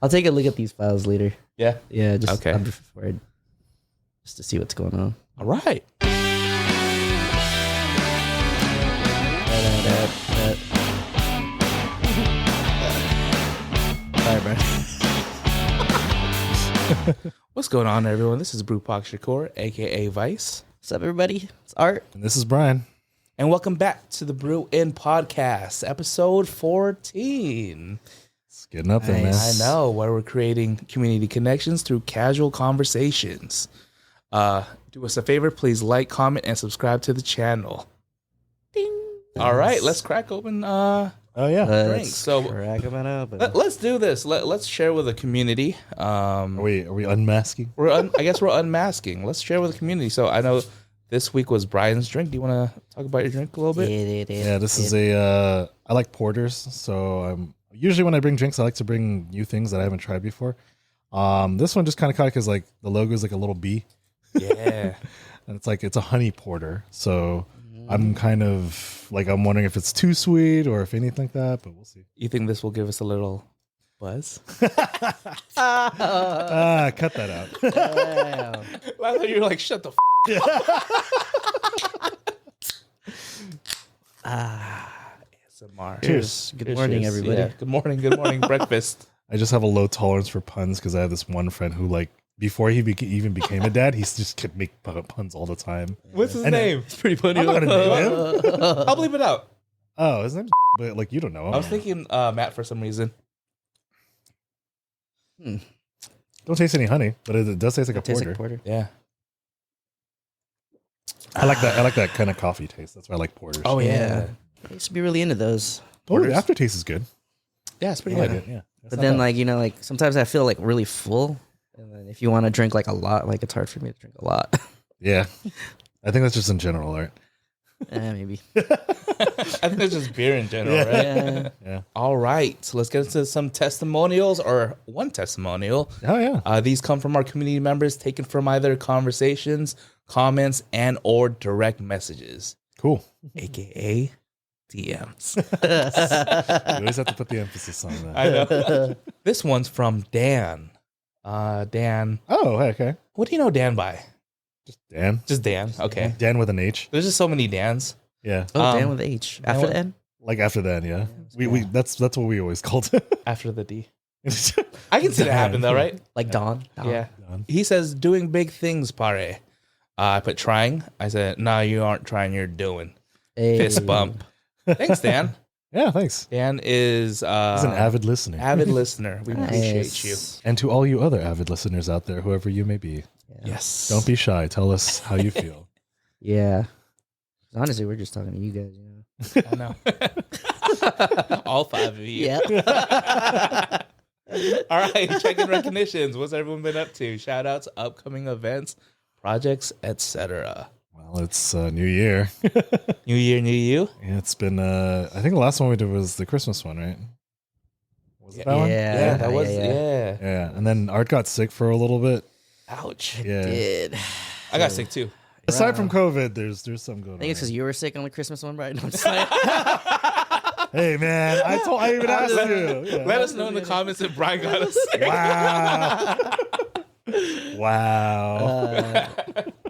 I'll take a look at these files later. Yeah. Yeah, just Okay. I'm prepared just to see what's going on. All right. Sorry, bro. What's going on, everyone? This is brewpac.shakur, aka Vice. What's up, everybody? It's Art. And this is Brian. And welcome back to the Brewing podcast, episode 14. It's getting up there, man. Nice. I know, where we're creating community connections through casual conversations. Do us a favor, please like, comment, and subscribe to the channel. Ding. All right, let's crack open Oh, yeah. drinks. So crack 'em open. let's do this. Let's share with the community. Are we unmasking? I guess we're unmasking. Let's share with the community. So I know this week was Brian's drink. Do you want to talk about your drink a little bit? Yeah, this is I like porters. So usually when I bring drinks, I like to bring new things that I haven't tried before. This one just kind of caught because like the logo is like a little bee. Yeah. And it's a honey porter. So I'm kind of like, I'm wondering if it's too sweet or if anything like that, but we'll see. You think this will give us a little buzz? Cut that out. Damn. I thought you were like, shut the ASMR. Cheers. Good morning, everybody. Yeah. Good morning, breakfast. I just have a low tolerance for puns because I have this one friend who like, before he even became a dad, he just could make puns all the time. What's his And name? It's pretty funny. I'm not gonna name him. I'll bleep it out. Oh, his name's but like you don't know him. I was thinking Matt for some reason. Don't taste any honey, but it does taste like a Tastes porter. like porter. Yeah. I like that. I like that kind of coffee taste. That's why I like porters. Oh yeah. I used to be really into those. Oh, the aftertaste is good. Yeah, it's pretty I good. like it. Yeah. That's But not then, bad. like, you know, like sometimes I feel like really full. And then if you want to drink like a lot, like it's hard for me to drink a lot. Yeah, I think that's just in general, right? Maybe. I think it's just beer in general, right? Yeah. Yeah. All right, so let's get into some testimonials, or one testimonial. Oh yeah. These come from our community members, taken from either conversations, comments, and or direct messages, Cool. aka DMs. You always have to put the emphasis on that. I know. This one's from Dan. Dan. Oh, okay. What do you know Dan by? Just Dan. Just Dan. Okay. Dan with an H. There's just so many Dans. Yeah. Oh, Dan with H. After the N? Like after that, yeah. We that's what we always called it. After the D. I can see that happen though, right? Like Dawn? Yeah. Don. He says, doing big things, pare. I put trying. I said, no, you aren't trying, you're doing. Hey. Fist bump. Thanks, Dan. Yeah, thanks. Dan is He's an avid listener. avid listener. We appreciate Nice. you. And to all you other avid listeners out there, whoever you may be, Yes. don't be shy. Tell us how you feel. Yeah. Honestly, we're just talking to you guys, you know. I know. All five of you. Yeah. All right. Checking recognitions. What's everyone been up to? Shout outs, upcoming events, projects, etc. Well, it's New Year. New year, new you. Yeah, it's been. I think the last one we did was the Christmas one, right? Was it that one? Yeah, that was, yeah. Yeah, and then Art got sick for a little bit. Ouch. Yeah. Did. I got sick too. Aside from COVID, there's something going on. I think it's because you were sick on the Christmas one, right? No, I'm just like, Hey man, I even asked you. Yeah. Let us know in the comments if Brian got us sick. Wow.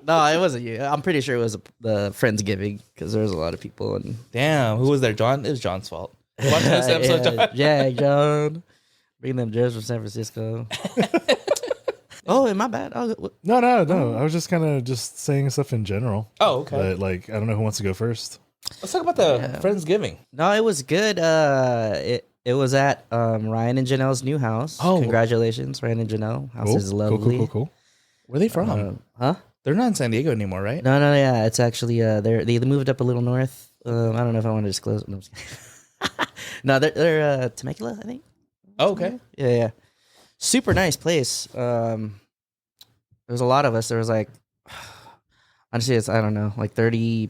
no, it wasn't you. I'm pretty sure it was the Friendsgiving because there was a lot of people. And Damn, who was there? John? It was John's fault. Watch this episode, John. Yeah, John. Bringing them jars from San Francisco. Oh, am I bad? Oh, No. I was just kind of just saying stuff in general. Oh, okay. But like, I don't know who wants to go first. Let's talk about the Friendsgiving. no, it was good. It was at Ryan and Janelle's new house. Oh. Congratulations, Ryan and Janelle. House Cool. is lovely. Cool. Where are they from? Huh? They're not in San Diego anymore, right? No, yeah, it's actually they moved up a little north. I don't know if I want to disclose. No, I'm just kidding. No, they're Temecula, I think. Oh, okay. Yeah. Super nice place. There was a lot of us. There was like, honestly, I don't know, like 30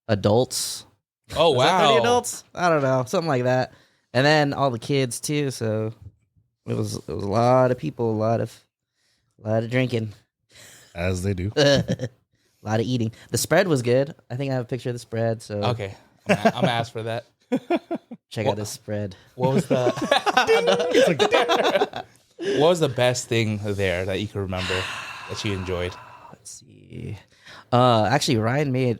adults. Oh, Was that wow. 30 adults? I don't know, something like that. And then all the kids too. So it was a lot of people, a lot of drinking. As they do. A lot of eating. The spread was good. I think I have a picture of the spread. So Okay. I'm gonna ask for that. check out this spread. What was the What was the best thing there that you can remember that you enjoyed? Let's see. Actually, Ryan made.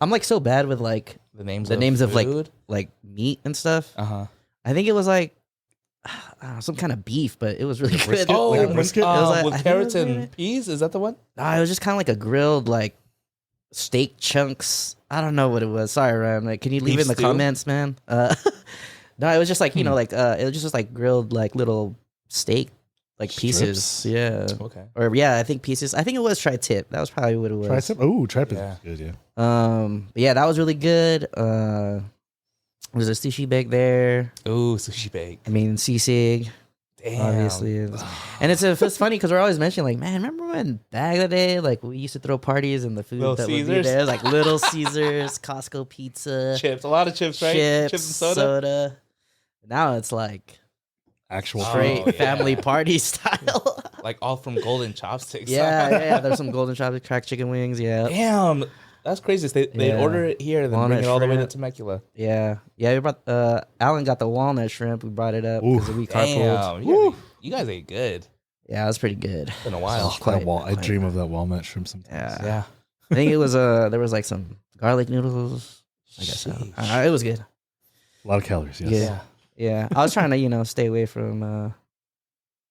I'm like so bad with like The names of food? like meat and stuff. Uh-huh. I think it was like I don't know, some kind of beef, but it was really good. brisket? Oh, Like a brisket? It was like- I with think it carrots was and really- peas? Is that the one? Nah, it was just kind of like a grilled like steak chunks. I don't know what it was. Sorry, Ryan. Like, can you leave Beef it in the stew? comments, man? No, it was just like like it was just like grilled like little steak like pieces. Strips? Yeah. Okay. Or yeah, I think pieces. I think it was tri-tip. That was probably what it was. Tricep. Oh, tricep Yeah. is good. Yeah. But yeah, that was really good. There's a sushi bake there. Ooh, sushi bake. I mean, sisig, Damn. obviously. And it's funny because we're always mentioning like, man, remember when back in the day, like we used to throw parties and the food Little that would be Caesars? there, like Little Caesars, Costco pizza, Chips. A lot of chips, right? chips, Chips and soda. Now it's like Actual straight yeah. family party style. Like all from Golden Chopsticks. yeah. There's some golden chocolate cracked chicken wings. Yeah. Damn. That's crazy. They Yeah. order it here and then bring Walnut it all the way to shrimp. Temecula. Yeah. We brought Alan got the walnut shrimp. We brought it up because we carpooled. Damn. You guys ate good. Yeah, it was pretty good. Been a while. quite- I quite- dream of that walnut shrimp sometimes. Yeah. Yeah. I think it was there was like some garlic noodles. I guess so. Sheesh. It was good. A lot of calories. Yes. Yeah. Yeah. I was trying to, stay away from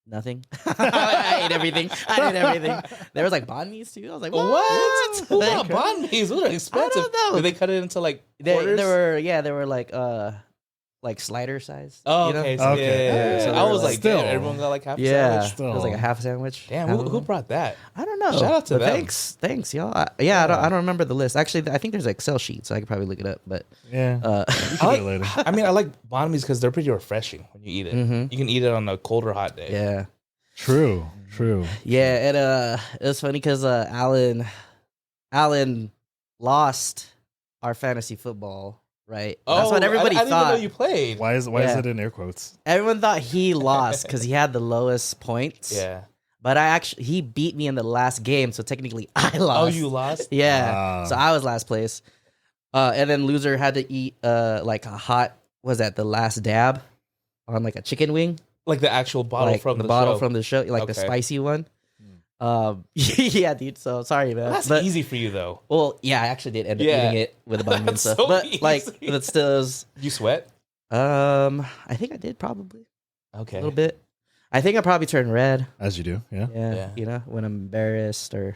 nothing. I ate everything. There was like banh mi's too. I was like, what? Who Like, got banh mi's? Those are expensive. I don't know. Did they cut it into like They quarters? were like slider size. Oh, you know? okay. So, Okay. Yeah. So they I were was like- like, damn, Still. everyone got like half a Yeah. sandwich. It was like a half sandwich. Damn, half who of- brought that? I don't know. Shout out to But them. Thanks, y'all. I don't remember the list. Actually, I think there's an Excel sheet, so I could probably look it up. But Yeah. uh, We can do it later. I mean, I like banh mi's because they're pretty refreshing when you eat it. Mhm. You can eat it on a cold or hot day. yeah. True. Yeah, and it was funny because Alan lost our fantasy football, right? That's what everybody I didn't even thought. know you played. Why is Yeah. it in air quotes? Everyone thought he lost because he had the lowest points. Yeah. But he beat me in the last game, so technically I lost. Oh, you lost? Yeah. Ah. So I was last place. And then loser had to eat like a hot, the last dab on like a chicken wing. Like the actual bottle Like from the bottle show. from the show, like the Okay. spicy one. Yeah, dude. So sorry, man. That's But- easy for you though. Well, yeah, I actually did end up Yeah. eating it with a bun and That's stuff. so But like, easy. it still is. You sweat? I think I did probably Okay. a little bit. I think I probably turned red. As you do. Yeah. Yeah, Yeah. when I'm embarrassed or.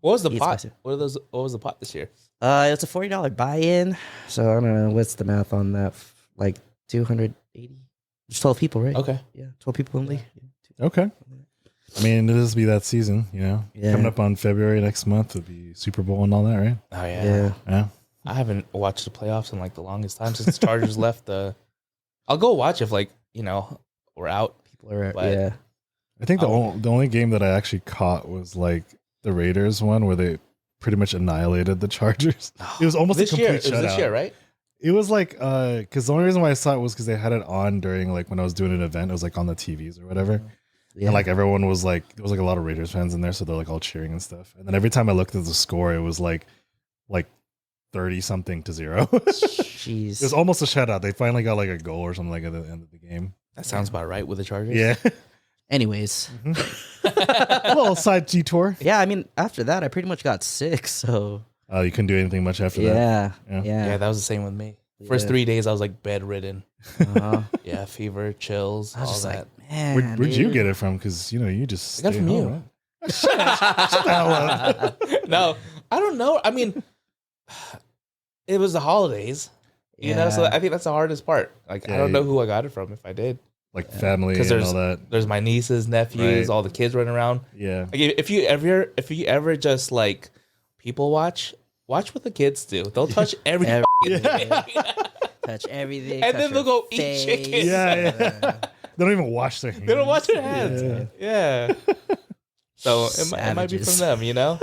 What was the Eat pot? spicy. What was the pot this year? It's a $40 buy-in. So I don't know what's the math on that. Like 280. There's 12 people, right? Okay. Yeah, 12 people only. Okay. I mean, it is be that season, Yeah. Coming up on February next month, it'll be Super Bowl and all that, right? Oh yeah. Yeah. Yeah. I haven't watched the playoffs in like the longest time since the Chargers left the. I'll go watch if we're out. People are. But- Yeah. I think Oh. the only game that I actually caught was like the Raiders one where they pretty much annihilated the Chargers. It was almost This a year. complete It was this shutout. year, right? It was like because the only reason why I saw it was because they had it on during like when I was doing an event. It was like on the TVs or whatever. Yeah. And like everyone was like, there was like a lot of Raiders fans in there, so they're like all cheering and stuff. And then every time I looked at the score, it was like 30 something to 0. It Jeez. was almost a shutout. They finally got like a goal or something like at the end of the game. That sounds about right with the Chargers. Yeah. Anyways. A little side detour. Yeah, I mean, after that, I pretty much got sick. So You couldn't do anything much after that. yeah, Yeah. Yeah, that was the same with me. First Yeah. 3 days, I was like bedridden. Uh-huh. Yeah, fever, chills, I was all just that. like, man, Where'd you dude. get it from? Because you just I got it stay from home, you. right? Shut the hell up. No, I don't know. I mean, it was the holidays, you know. So Yeah. I think that's the hardest part. Like, I Yeah, don't know who I got it from. If I did, Like family 'Cause and there's- all that. there's my nieces, nephews, Right. all the kids running around. Yeah. Like, if you ever just like people watch what the kids do. They'll touch every Every- thing. touch everything, And touch then they'll your go eat chicken. face. Yeah. They don't even wash their hands. They don't wash their hands. Yeah. So it might be from Savages. them, you know.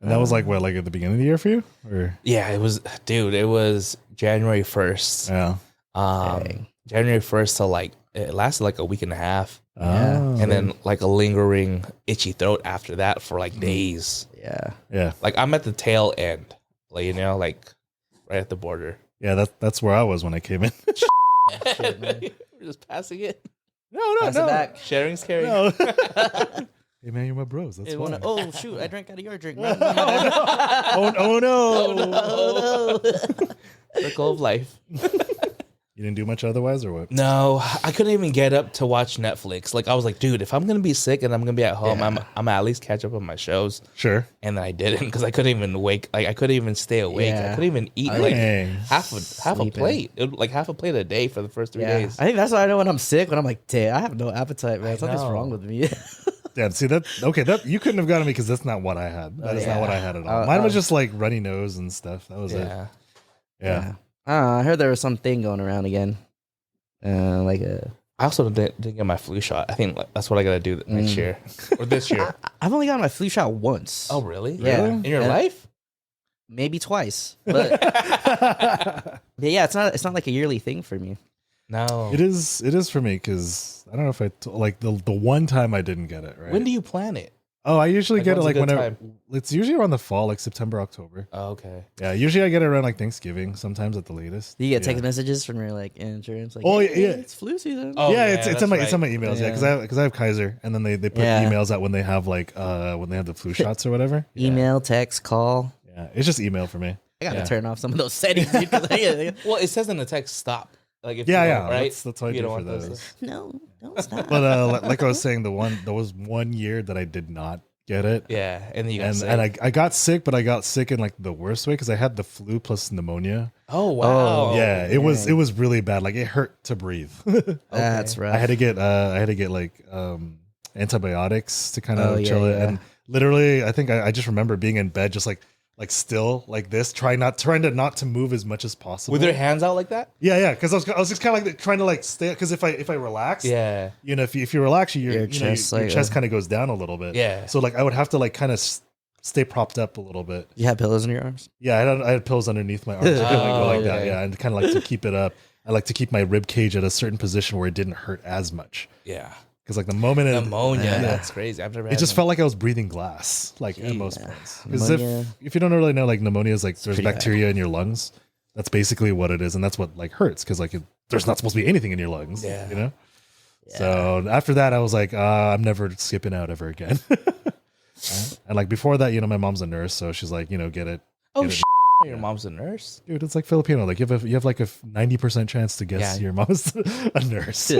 And that was like what, like at the beginning of the year for you? Or Yeah, it was, dude. It was January 1st. yeah. Dang. January 1st to like it lasted like a week and a half, Yeah. Oh. and then like a lingering itchy throat after that for like days. Yeah. Yeah. Like I'm at the tail end, like like right at the border. Yeah, that's where I was when I came in. Shit, man. We're just passing it. No, Pass it back. Sharing's caring. No. Hey man, you're my bros. That's why. Oh shoot! I drank out of your drink. Oh no! Oh, no. Circle of life. You didn't do much otherwise, or what? No, I couldn't even get up to watch Netflix. Like I was like, dude, if I'm gonna be sick and I'm gonna be at home, I'm gonna at least catch up on my shows. Sure. And then I didn't because I couldn't even wake. Like I couldn't even stay awake. Yeah. I couldn't even eat Dang. like half a Sleeping. plate. It, like half a plate a day for the first 3 Yeah. days. I think that's why I know when I'm sick. When I'm like, damn, I have no appetite, man. Something's know. wrong with me. Damn. See that? Okay, that you couldn't have gotten me because that's not what I had. That is not what I had at all. Mine was just like runny nose and stuff. That was it. Yeah. I heard there was something going around again. I also didn't get my flu shot. I think that's what I gotta do next year or this year. I've only gotten my flu shot once. Oh really? Yeah. In your life? Maybe twice. But yeah, it's not like a yearly thing for me. No. It is for me because I don't know if like the one time I didn't get it right. When do you plan it? Oh, I usually get it when's a like good whenever. It's usually around the fall, like September, October. Oh, okay. Yeah, usually I get it around like Thanksgiving, sometimes at the latest. Do you get Yeah. text messages from your like insurance? Like, Oh, hey, yeah. it's flu season. Oh, yeah, yeah, it's that's on my right. it's on my emails. Yeah, because I have Kaiser, and then they put Yeah. emails out when they have like when they have the flu shots or whatever. Email, text, call. Yeah, it's just email for me. I gotta Yeah. turn off some of those settings. Dude, 'cause Well, it says in the text stop. Like if Yeah, you yeah, don't, right? that's what I You do don't for want those. no, don't stop. But like I was saying, there was 1 year that I did not get it. Yeah, and then you got And sick. I got sick, but I got sick in like the worst way because I had the flu plus pneumonia. Oh wow. Yeah, it was really bad. Like it hurt to breathe. That's right. I had to get like antibiotics to kind of chill it. yeah. And literally, I think I just remember being in bed, just like still like this, trying to not move as much as possible. With your hands out like that? Yeah, because I was just kind of like trying to like stay. Because if I relax, Yeah. you know, if you relax, your chest, your like, chest kind of goes down a little bit. Yeah. So like I would have to like kind of stay propped up a little bit. You have pillows in your arms? Yeah, I had pillows underneath my arms. I kind of go like that. okay. Yeah, and kind of like to keep it up. I like to keep my rib cage at a certain position where it didn't hurt as much. Yeah. Because like the moment Pneumonia, yeah. that's crazy. I've never it had just felt like I was breathing glass, like at most Yeah. points. Because Pneumonia. if you don't really know, like pneumonia is like there's pretty bad. bacteria in your lungs. That's basically what it is, and that's what like hurts because like there's not supposed to be anything in your lungs. Yeah. You know. Yeah. So after that, I was like, I'm never skipping out ever again. And like before that, you know, my mom's a nurse, so she's like, you know, get it. Oh get it. shit. Your mom's a nurse? Dude, it's like Filipino. Like you have like a 90% chance to guess Yeah. your mom's a nurse.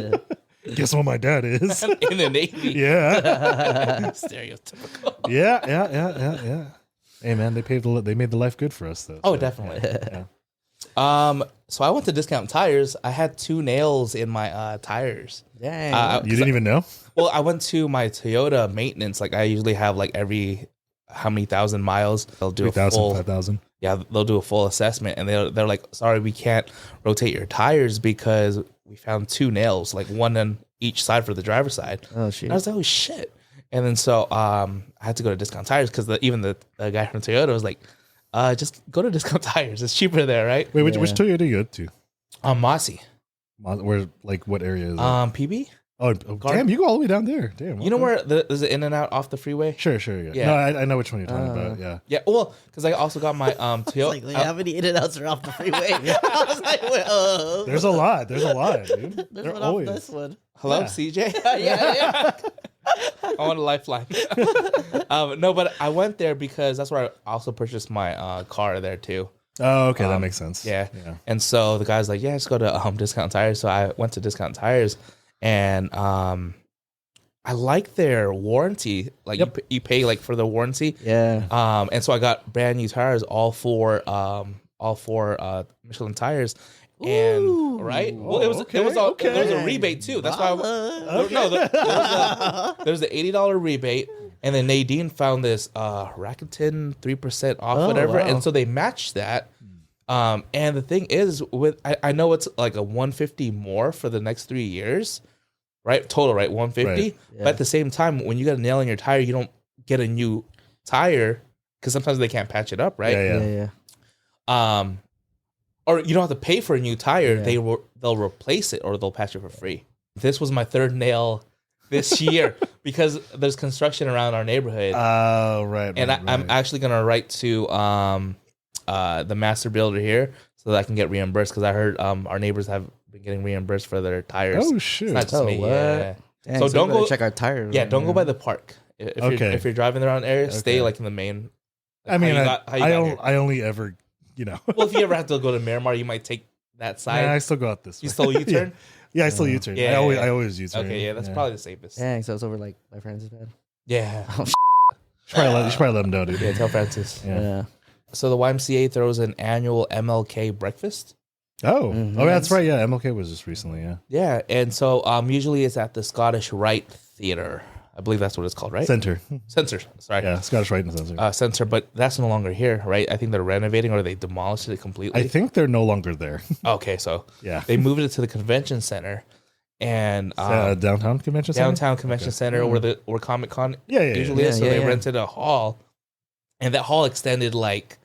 Guess what my dad is? In the Navy. Yeah. Stereotypical. Yeah. Hey man, they made the life good for us though. Oh, so, definitely. yeah. So I went to Discount Tires. I had 2 nails in my tires. Dang. You didn't even know? Well, I went to my Toyota maintenance. Like I usually have like every how many thousand miles they'll do 3,000, a full 5,000. Yeah, they'll do a full assessment, and they're like, sorry, we can't rotate your tires because we found 2 nails, like one on each side for the driver's side. Oh shit. And I was like, oh shit. And then so I had to go to Discount Tires because even the guy from Toyota was like, just go to Discount Tires. It's cheaper there, right? Wait, which Yeah. Toyota you go to? Mossy. Where like what area is it? PB? Oh, damn, you go all the way down there. Damn. You know okay. where there's an In-N-Out off the freeway? Sure, yeah. Yeah. No, I know which one you're talking about. Yeah. Yeah, well, because I also got my Toyota. Like, how many In-N-Outs are off the freeway? I was like, well, There's a lot, dude. there's They're one always. off this one. Hello, Yeah. CJ? Yeah. I want a lifeline. No, but I went there because that's where I also purchased my car there too. Oh, okay, that makes sense. Yeah. Yeah. And so the guy's like, yeah, just go to Discount Tires. So I went to Discount Tires, and I like their warranty. Like you pay like for the warranty. Yeah. And so I got brand new tires, all four Michelin tires. And Ooh. right, Oh, there was a okay. rebate too. That's why Mama. there was an $80 rebate, and then Nadine found this Rakuten 3% off, Oh, whatever, wow. and so they matched that. And the thing is, with I know it's like a 150 more for the next 3 years, right? Total, right? 150. Right. But at the same time, when you got a nail in your tire, you don't get a new tire because sometimes they can't patch it up, right? Yeah. Or you don't have to pay for a new tire. Yeah. They'll replace it or they'll patch it for free. This was my 3rd nail this year because there's construction around our neighborhood. Oh, right. And I'm actually going to write to the master builder here so that I can get reimbursed because I heard our neighbors have been getting reimbursed for their tires. Oh It's shoot! not just me. what? Yeah. Dang, So we don't better go check our tires. Yeah, don't go by the park. If you're driving around area, stay Okay. like in the main. Like I mean, how you got here. I only ever, Well, if you ever have to go to Miramar, you might take that side. I still go out this way. You still U-turn? Yeah, I still U-turn. Yeah, I always U-turn. Okay, yeah, that's probably the safest. Dang, so it's over like my friend's bed. Yeah. Oh, You should probably let them know, dude. Yeah, tell Francis. Yeah. So the YMCA throws an annual MLK Breakfast. Oh, Mhm. oh, that's right. Yeah, MLK was just recently. Yeah, Yeah, and so usually it's at the Scottish Rite Theatre. I believe that's what it's called, right? Center. Censor. Sorry. Yeah, Scottish Rite and Center. Censor, but that's no longer here, right? I think they're renovating or they demolished it completely. I think they're no longer there. Okay, so Yeah, they moved it to the convention center and downtown convention center. downtown convention center where Comic Con Yeah, yeah, usually yeah. is. So Yeah, they yeah. rented a hall, and that hall extended like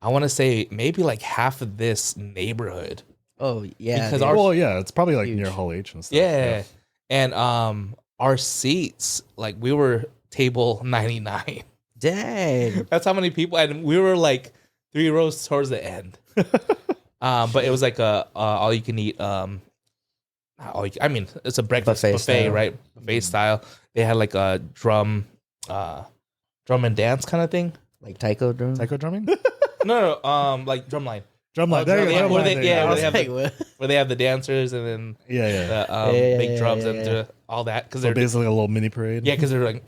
I want to say maybe like half of this neighborhood. Oh yeah. Because dude. our- Well, yeah, it's probably like Huge. near Hall H and stuff. Yeah, and our seats like we were table 99. Dang. That's how many people, and we were like 3 rows towards the end. But it was like a all you can eat. I mean, it's a breakfast Buffet buffet, style. right? Buffet style. They had like a drum and dance kind of thing. Like taiko drum. Psycho drumming. No, like drumline. Drumline. There you go. Where Drumline, they- there you yeah, go. where they have Like, what? where they have the dancers and then Yeah, yeah. the Yeah, big yeah, drums yeah, and yeah. all that because So they're basically a little mini parade. yeah because they're like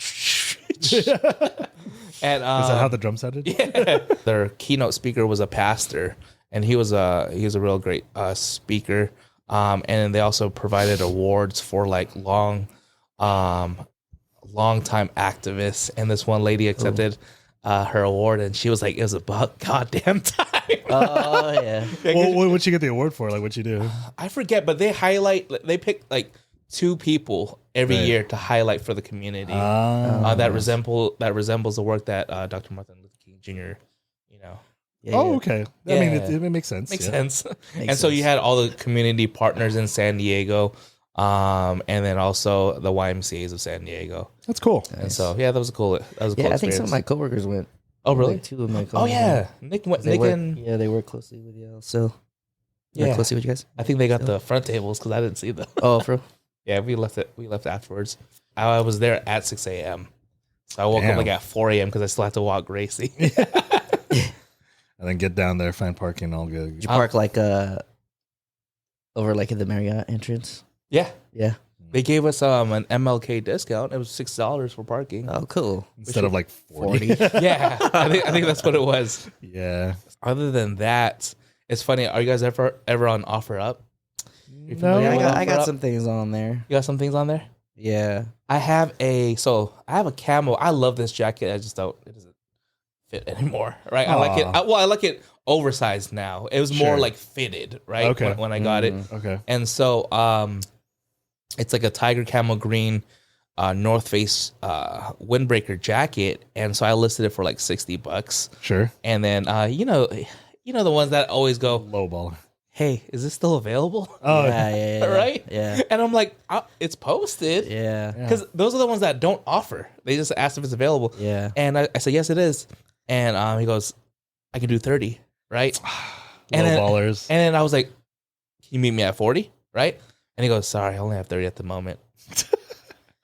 and Is that how the drum sounded? yeah. Their keynote speaker was a pastor, and he was a real great speaker. And they also provided awards for like long time activists. And this one lady accepted her award, and she was like, "It was about goddamn time." Oh yeah. Well, what'd you get the award for? Like, what'd you do? I forget, but they pick like 2 people every Right. year to highlight for the community that resembles the work that Dr. Martin Luther King Jr. Yeah, Oh, yeah. okay. I Yeah. mean, it makes sense. Makes yeah. sense. Makes And so you sense. had all the community partners in San Diego, and then also the YMCA's of San Diego. That's cool. And so yeah, that was a cool. That was a cool Yeah, I think some of experience. my coworkers went. Oh really? Like 2 of my coworkers. Oh yeah, went. Nick 'Cause they Nick work- and yeah, they work closely with y'all. So yeah. work closely with you guys. I think they got the front tables because I didn't see them. Oh, bro. Yeah, we left afterwards. I was there at 6 a.m. So I woke Damn. up like at 4 a.m. because I still had to walk Gracie. And then get down there, find parking, all good. Did you park like over like in the Marriott entrance? Yeah, Yeah. they gave us an MLK discount. It was $6 for parking. Oh, cool. Instead of like 40. 40. Yeah, I think that's what it was. Yeah. Other than that, it's funny. Are you guys ever on OfferUp? You No. familiar Yeah, with I got OfferUp? some things on there. You got some things on there. Yeah. I have a camo. I love this jacket. It doesn't fit anymore. Right. I like it. I like it oversized now. It was more Sure. like fitted. Right. Okay. When I got it. Okay. And so it's like a tiger camel green North Face windbreaker jacket. And so I listed it for like $60. Sure. And then you know the ones that always go, Low ball. hey, is this still available? Oh, yeah. Right? Yeah. And I'm like, it's posted. Yeah. Because those are the ones that don't offer. They just ask if it's available. Yeah. And I said, yes, it is. And he goes, I can do 30, right? Low And then- ballers. And then I was like, can you meet me at 40, right? And he goes, sorry, I only have 30 at the moment.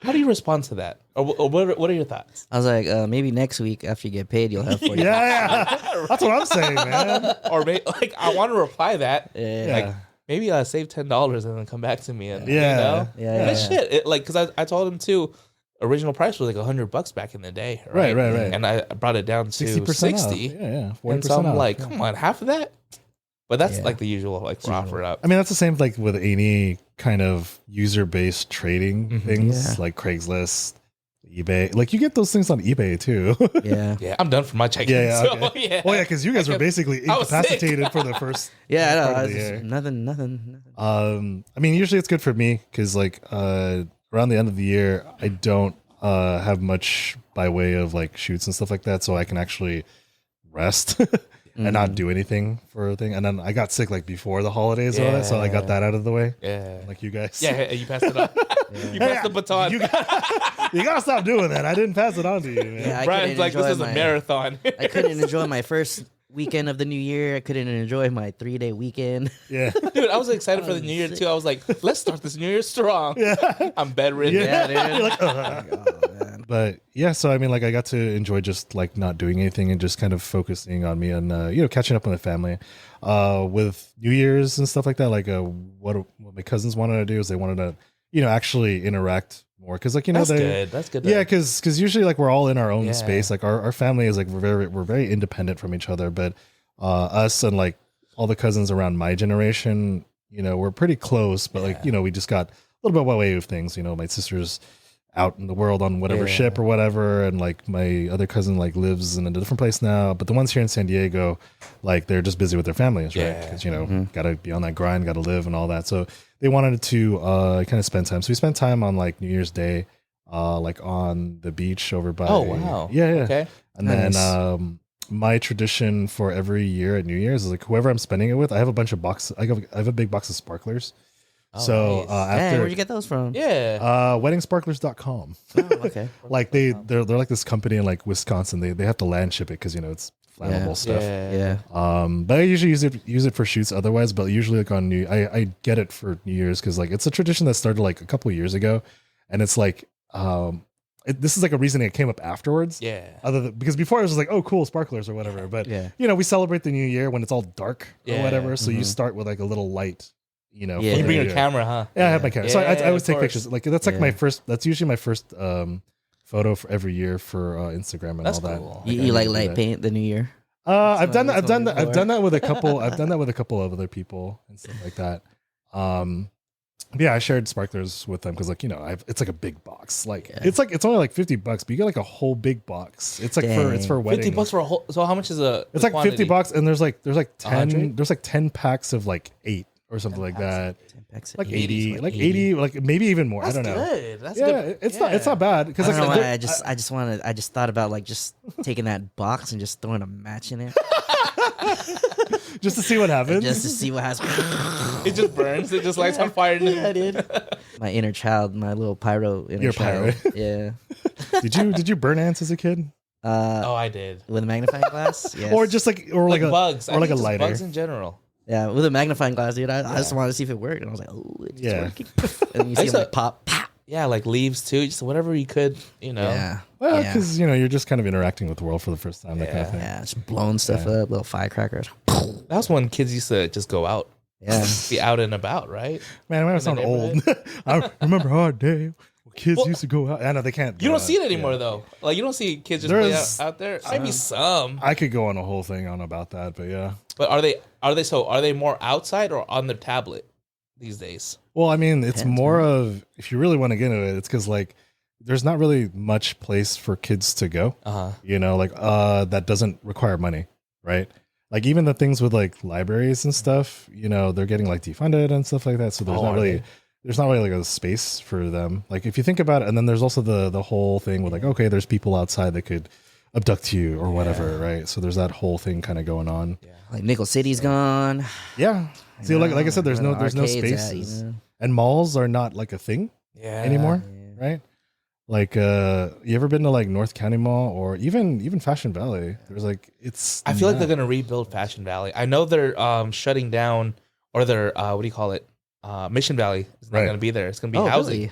How do you respond to that? Or what are your thoughts? I was like, maybe next week after you get paid, you'll have 40. yeah. That's what I'm saying, man. Or maybe, like, I want to reply that. Yeah. Like, maybe save $10 and then come back to me. And, Yeah. You know? Yeah. But shit, because I told him too, original price was like $100 back in the day. Right. And I brought it down to 60%. 60. Off. Yeah. 40% And so I'm off. like, Yeah. come on, half of that? But that's Yeah. like the usual, like for OfferUp. I mean, that's the same like with any kind of user-based trading things, Yeah. like Craigslist, eBay. Like you get those things on eBay too. Yeah. Yeah, I'm done for my checking. Yeah, So, okay. yeah. Oh yeah, because you guys were basically I was sick. incapacitated for the first. Yeah, I know. part I of was the just, year. nothing. I mean, usually it's good for me because like around the end of the year, I don't have much by way of like shoots and stuff like that, so I can actually rest and not do anything for a thing. And then I got sick like before the holidays, and all that, so I got that out of the way. Yeah. Like you guys. Yeah, you passed it on. You passed the baton. You gotta stop doing that. I didn't pass it on to you, man. Yeah, I Brian's couldn't like, this enjoy is a my- marathon. I couldn't enjoy my first weekend of the new year. I couldn't enjoy my 3-day weekend. Yeah. Dude, I was excited for the new year too. I was like, let's start this new year strong. Yeah. I'm bedridden. Yeah, dude. You're like, Oh, man. But yeah, so I mean, like I got to enjoy just like not doing anything and just kind of focusing on me and catching up with my family, with New Year's and stuff like that. Like what my cousins wanted to do is they wanted to actually interact more because like That's good. That's good. yeah, because usually like we're all in our own Yeah. space. Like our family is like we're very independent from each other, but us and like all the cousins around my generation, we're pretty close. But like we just got a little bit away with things. My sister's out in the world on whatever ship or whatever, and like my other cousin like lives in a different place now, but the ones here in San Diego, like they're just busy with their families, right? Because gotta be on that grind, gotta live and all that. So they wanted to kind of spend time, so we spent time on like New Year's Day, like on the beach over by yeah Okay. and Nice. then my tradition for every year at New Year's is like whoever I'm spending it with, I have a bunch of I have a big box of sparklers. Oh, So nice. after Dang, where'd you get those from? Yeah. weddingsparklers.com. Oh, okay. Like they're like this company in like Wisconsin. They have to land ship it because it's flammable Yeah. stuff. Yeah. But I usually use it for shoots otherwise. But usually like on I get it for New Year's because like it's a tradition that started like a couple of years ago, and it's like this is like a reason it came up afterwards. Yeah. Because before it was like, oh cool, sparklers or whatever. But Yeah. we celebrate the new year when it's all dark or Yeah. whatever. So you Mhm. start with like a little light. Yeah. for You the bring new your year. camera, huh? Yeah, I have my camera. So I Yeah, always of take course. pictures. Like that's like Yeah. my first. That's usually my first photo for every year for Instagram and That's all that. cool. You I like need to do light that. paint the new year? I've done that. That's I've done what that. I'm I've done that with a couple. I've done that with a couple of other people and stuff like that. Yeah, I shared sparklers with them because like it's like a big box. Like Yeah. it's only like $50, but you get like a whole big box. It's like Dang. for wedding. $50 for a whole. So how much is a? It's like $50, and there's like 10. 100? There's like 10 packs of like 8 or something like that. 10 packs of Like 80s, 80, like 80, like maybe even more. That's I don't know. good. That's Yeah, good. it's not bad because I don't know like why. I just thought about like just taking that box and just throwing a match in it just to see what happens. just to see what happens. It just burns. It just lights on fire. Yeah, dude. My inner child, my little pyro inner Your child. pyro. Yeah. Did you burn ants as a kid, Oh, I did. With a magnifying glass. Yes. or just like Like a bugs. or like a just lighter? Bugs in general. Yeah, with a magnifying glass, dude. I just wanted to see if it worked, and I was like, "Oh, it's Yeah. working!" And then you I see used them like to- pop, pop. Yeah, like leaves too. Just whatever you could. Yeah, Well, yeah, because you're just kind of interacting with the world for the first time, that kind of thing. yeah. Just blowing stuff up, little firecrackers. That was when kids used to just go out, Yeah, be out and about, right? Man, I the sound old. I remember hard day. Kids Well, used to go out. I know they can't. You go don't see it out. anymore Yeah. though. Like you don't see kids just play There's out there. Maybe some, I could go on a whole thing on about that, but yeah. but are they more outside or on their tablet these days? Well, I mean, it's Depends, more of if you really want to get into it, it's because like there's not really much place for kids to go. Like that doesn't require money, right? Like even the things with like libraries and stuff, they're getting like defunded and stuff like that. So there's not really like a space for them. Like if you think about it, and then there's also the whole thing with like, okay, there's people outside that could abduct you or whatever, right? So there's that whole thing kind of going on. like Nickel City's gone. Yeah. See, like I said, there's Where no the arcades spaces, at, and malls are not like a thing Yeah. anymore, Yeah. right? Like, you ever been to like North County Mall or even Fashion Valley? There's like I feel like they're gonna rebuild Fashion Valley. I know they're shutting down, or they're what do you call it? Mission Valley is not Right. gonna be there. It's gonna be Oh, housing. really?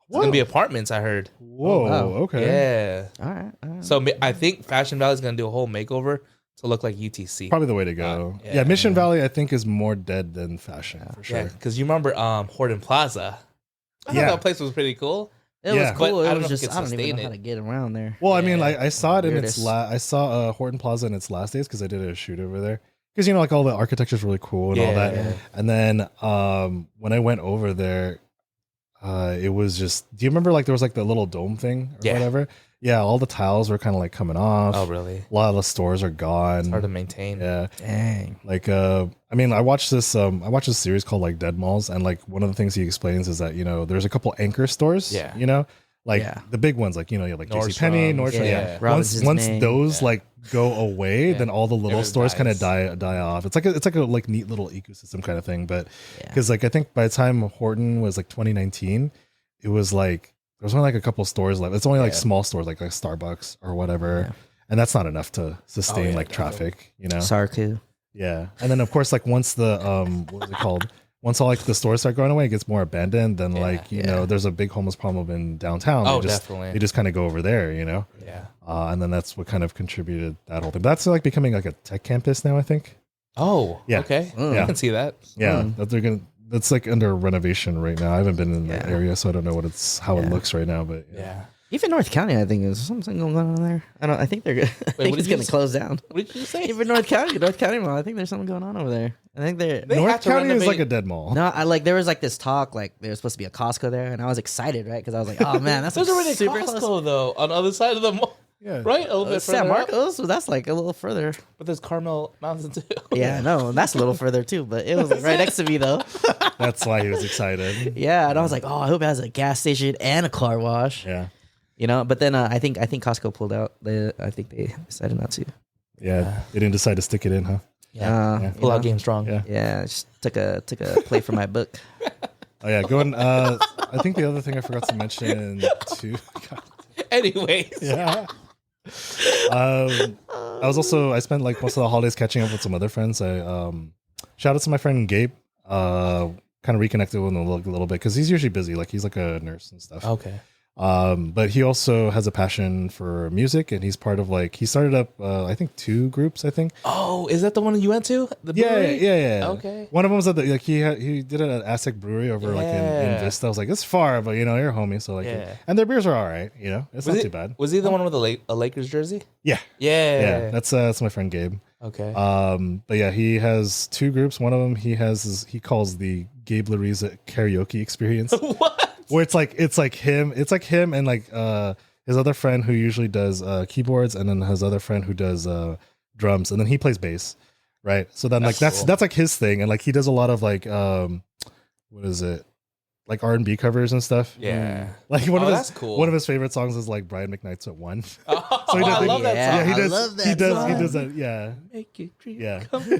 It's gonna be apartments. I heard. Whoa, wow. okay. Yeah. All right. So I think Fashion Valley is gonna do a whole makeover to look like UTC. Probably the way to go. yeah. Yeah, Mission Valley I think is more dead than fashion for sure. Yeah, because you remember Horton Plaza. I thought Yeah. that place was pretty cool. It Yeah. was cool. But I It don't was know if just it can I don't even sustain know how it. to get around there. Well, I mean, Yeah. like I saw it in its Weirdest. I saw Horton Plaza in its last days because I did a shoot over there. Because like all the architecture is really cool and all that. Yeah. And then when I went over there, it was just. Do you remember like there was like the little dome thing or Yeah. whatever? Yeah, all the tiles were kind of like coming off. Oh, really? A lot of the stores are gone. It's hard to maintain. Yeah. Dang. Like I mean, I watched this series called like Dead Malls, and like one of the things he explains is that there's a couple anchor stores. Yeah. Like Yeah. the big ones, like you have like Nordstrom's, JCPenney, Nordstrom. yeah. Yeah. Robinson's Once May. those Yeah. like go away, Yeah. then all the little Everything stores kind of dies. die off. It's like a like neat little ecosystem kind of thing. But Yeah. because like I think by the time Horton was like 2019, it was like there was only like a couple stores left. It's only like Yeah. small stores like Starbucks or whatever. Yeah. and that's not enough to sustain yeah, like traffic, you know. Sarku. Yeah, and then of course, like once the what was it called? Once all like the stores start going away, it gets more abandoned. Then like you know, there's a big homeless problem in downtown. Oh, They definitely. just kind of go over there, you know. Yeah. And then that's what kind of contributed that whole thing. That's like becoming like a tech campus now, I think. Oh, Yeah. okay. Mm. I can see that. Yeah, that they're gonna. That's like under renovation right now. I haven't been in that Yeah. area, so I don't know how it Yeah. looks right now. But Yeah. Even North County, I think, is something going on there. I think they're good. I think what it's did you going to close down. What did you say? Even North County Mall, I think there's something going on over there. I think they're. They North have to County is renovate- like a dead mall. No, I like there was like this talk like there's supposed to be a Costco there, and I was excited, right? Because I was like, oh man, that's There's like, already a super Costco close. though on the other side of the mall, Yeah, right? A little bit San further up. Marcos, so that's like a little further. But there's Carmel Mountain too. Yeah, no, that's a little further too, but it was like right next to me though. That's why he was excited. Yeah, and I was like, oh, I hope it has a gas station and a car wash. Yeah, You know, but then I think Costco pulled out. I think they decided not to. yeah. They didn't decide to stick it in, huh? Yeah, Pull out game strong. Yeah. Yeah, just took a play from my book. Oh yeah, going. I think the other thing I forgot to mention too. God. Anyways. Yeah. I spent like most of the holidays catching up with some other friends. I shout out to my friend Gabe. Kind of reconnected with him a little bit because he's usually busy. Like he's like a nurse and stuff. Okay. But he also has a passion for music, and he's part of like he started up I think 2 groups. I think. Oh, is that the one you went to? The Yeah, brewery? yeah. Okay. One of them was at the, like he did it at Aztec Brewery over like in Yeah. Vista. I was like, it's far, but you know, you're a homie, so like, Yeah. and their beers are all right. You know, it's not too bad. Was he the one with a Lakers jersey? Yeah, Yeah. yeah. That's my friend Gabe. Okay. But yeah, he has 2 groups. One of them he calls the Gabe Lariza karaoke experience, What? where it's like him and like his other friend who usually does keyboards, and then his other friend who does drums, and then he plays bass, right? So then like That's cool. that's like his thing, and like he does a lot of like what is it, like R&B covers and stuff. Yeah. Like one of that's cool. one of his favorite songs is like Brian McKnight's at 1. Oh, So he does I like- love that Yeah. song. Yeah, he I does. love that He song. does that. Yeah, Make your dream yeah, come true.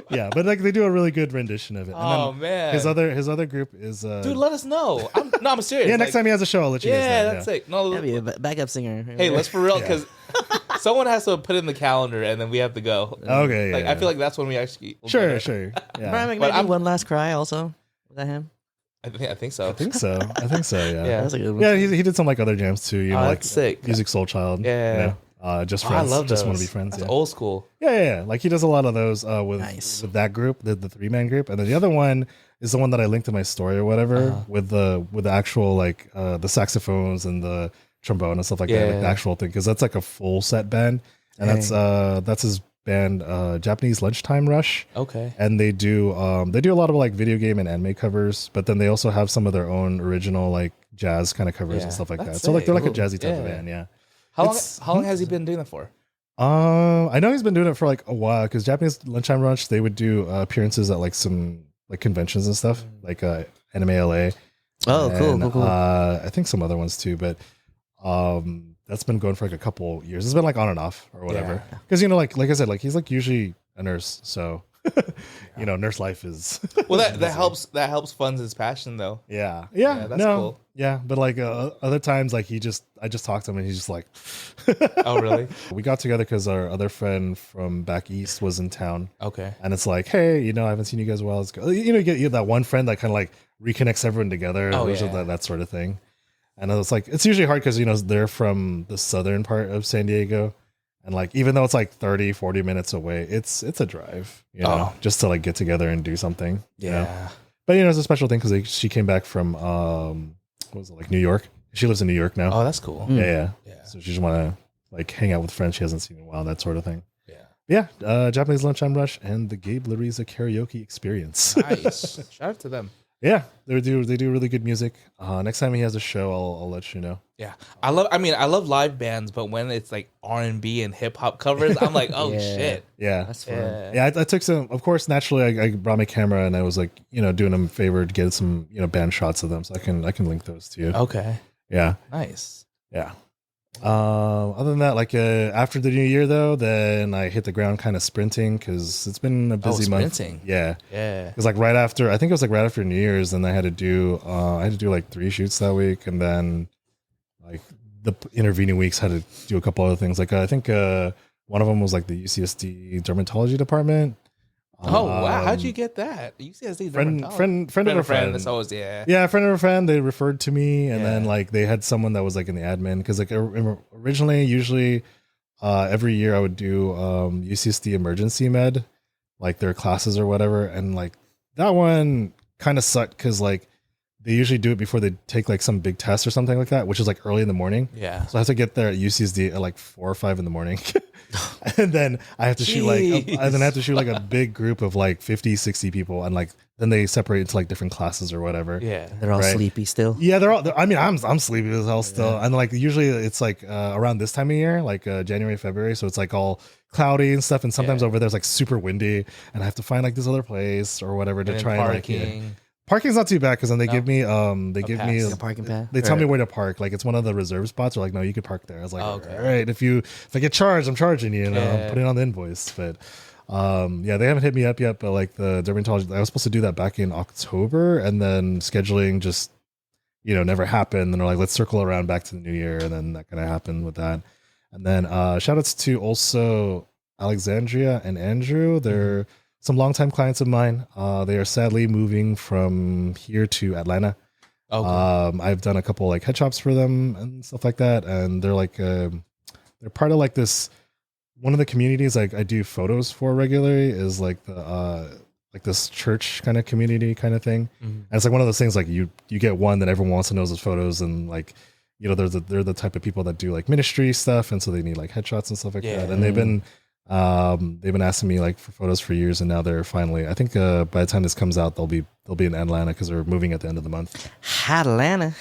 yeah. But like they do a really good rendition of it. And Oh then man. his other group is Dude, let us know. I'm serious. yeah. Next Like, time he has a show, I'll let you guys Yeah, know. that's it. No, That'd be a backup singer. hey, let's for real because someone has to put in the calendar and then we have to go. Okay, Like yeah. I feel like that's when we actually will Sure, get it. sure. Yeah. Brian But McKnight I'm- did One Last Cry also. Was that him? I think so. I think so. Yeah. Yeah. That's a good one. Yeah, he did some like other jams too. You know, Oh, like that's sick. Music Soul Child. Yeah. You know, just Oh, friends. I love just those. want to be friends. That's Yeah. old school. Yeah. Like he does a lot of those with Nice. with that group, the 3-man group, and then the other one is the one that I linked in my story or whatever with the actual like the saxophones and the trombone and stuff like that, like the Yeah. actual thing, because that's like a full set band, and that's his band, Japanese Lunchtime Rush. Okay. And they do a lot of like video game and anime covers, but then they also have some of their own original like jazz kind of covers Yeah, and stuff like that. that's So like they're like a sick. jazzy type of Yeah. band, yeah. How long has he been doing that for? I know he's been doing it for like a while because Japanese Lunchtime Rush, they would do appearances at like some like conventions and stuff, like Anime LA. Oh, cool, And, cool. I think some other ones too, but that's been going for like a couple years. It's been like on and off or whatever. Because you know, like I said, like he's like usually a nurse, so you know, nurse life is Well, that helps fund his passion though. yeah, that's no, cool. yeah. But like other times, like I just talked to him and he's just like, Oh, really? we got together because our other friend from back east was in town. Okay. And it's like, hey, you know, I haven't seen you guys in a while. Let's go. You know, you get that one friend that kind of like reconnects everyone together. Oh, There's yeah. that sort of thing. And it's like, it's usually hard because, you know, they're from the southern part of San Diego. And like, even though it's like 30, 40 minutes away, it's a drive, you know, just to like get together and do something. you know? Yeah. But, you know, it's a special thing because she came back from, what was it, like New York? She lives in New York now. Oh, that's cool. Yeah. Yeah. So she just want to like hang out with friends she hasn't seen in a while, that sort of thing. Yeah. Yeah, Japanese Lunchtime Rush and the Gabe Lariza karaoke experience. Nice. Shout out to them. Yeah, they do really good music. Next time he has a show, I'll let you know. Yeah, I love live bands, but when it's like R&B and hip hop covers, I'm like, oh Yeah. shit. Yeah, That's fun. yeah. I took some. Of course, naturally, I brought my camera and I was like, you know, doing them a favor to get some, you know, band shots of them, so I can link those to you. Okay. Yeah, Nice. yeah. Other than that, like after the new year though, then I hit the ground kind of sprinting because it's been a busy month. sprinting. Yeah. Yeah. It was like right after, I think it was like right after New Year's, and I had to do like 3 shoots that week, and then like the intervening weeks had to do a couple other things. Like I think one of them was like the UCSD dermatology department. Oh wow! How'd you get that? UCSD friend of a friend. That's always friend of a friend. They referred to me, and then like they had someone that was like in the admin because like originally, usually every year I would do UCSD emergency med, like their classes or whatever, and like that one kind of sucked because like they usually do it before they take like some big test or something like that, which is like early in the morning. Yeah. So I have to get there at UCSD at like 4 or 5 in the morning. And then I have to shoot like a big group of like 50, 60 people. And like, then they separate into like different classes or whatever. Yeah. They're all sleepy still. Yeah. I'm sleepy as hell still. And like, usually it's like around this time of year, like January, February. So it's like all cloudy and stuff. And sometimes over there's like super windy and I have to find like this other place or whatever to try parking. and like, Parking's not too bad because then they give me a parking pass. They tell me where to park. Like it's one of the reserve spots. They're like, no, you could park there. I was like, all right, if I get charged, I'm charging you. I'm putting it on the invoice. But they haven't hit me up yet. But like the dermatologist, I was supposed to do that back in October, and then scheduling just never happened. And they're like, let's circle around back to the new year, and then that kind of happened with that. And then shout outs to also Alexandria and Andrew. They're some longtime clients of mine. They are sadly moving from here to Atlanta. Okay. I've done a couple like head shops for them and stuff like that. And they're like, they're part of like this, one of the communities like I do photos for regularly is like the, like this church kind of community kind of thing. Mm-hmm. And it's like one of those things like you get one that everyone wants to know those photos and like, they're the type of people that do like ministry stuff. And so they need like headshots and stuff like that. And they've been asking me like for photos for years, and now they're finally, I think by the time this comes out, they'll be in Atlanta because they're moving at the end of the month. Atlanta,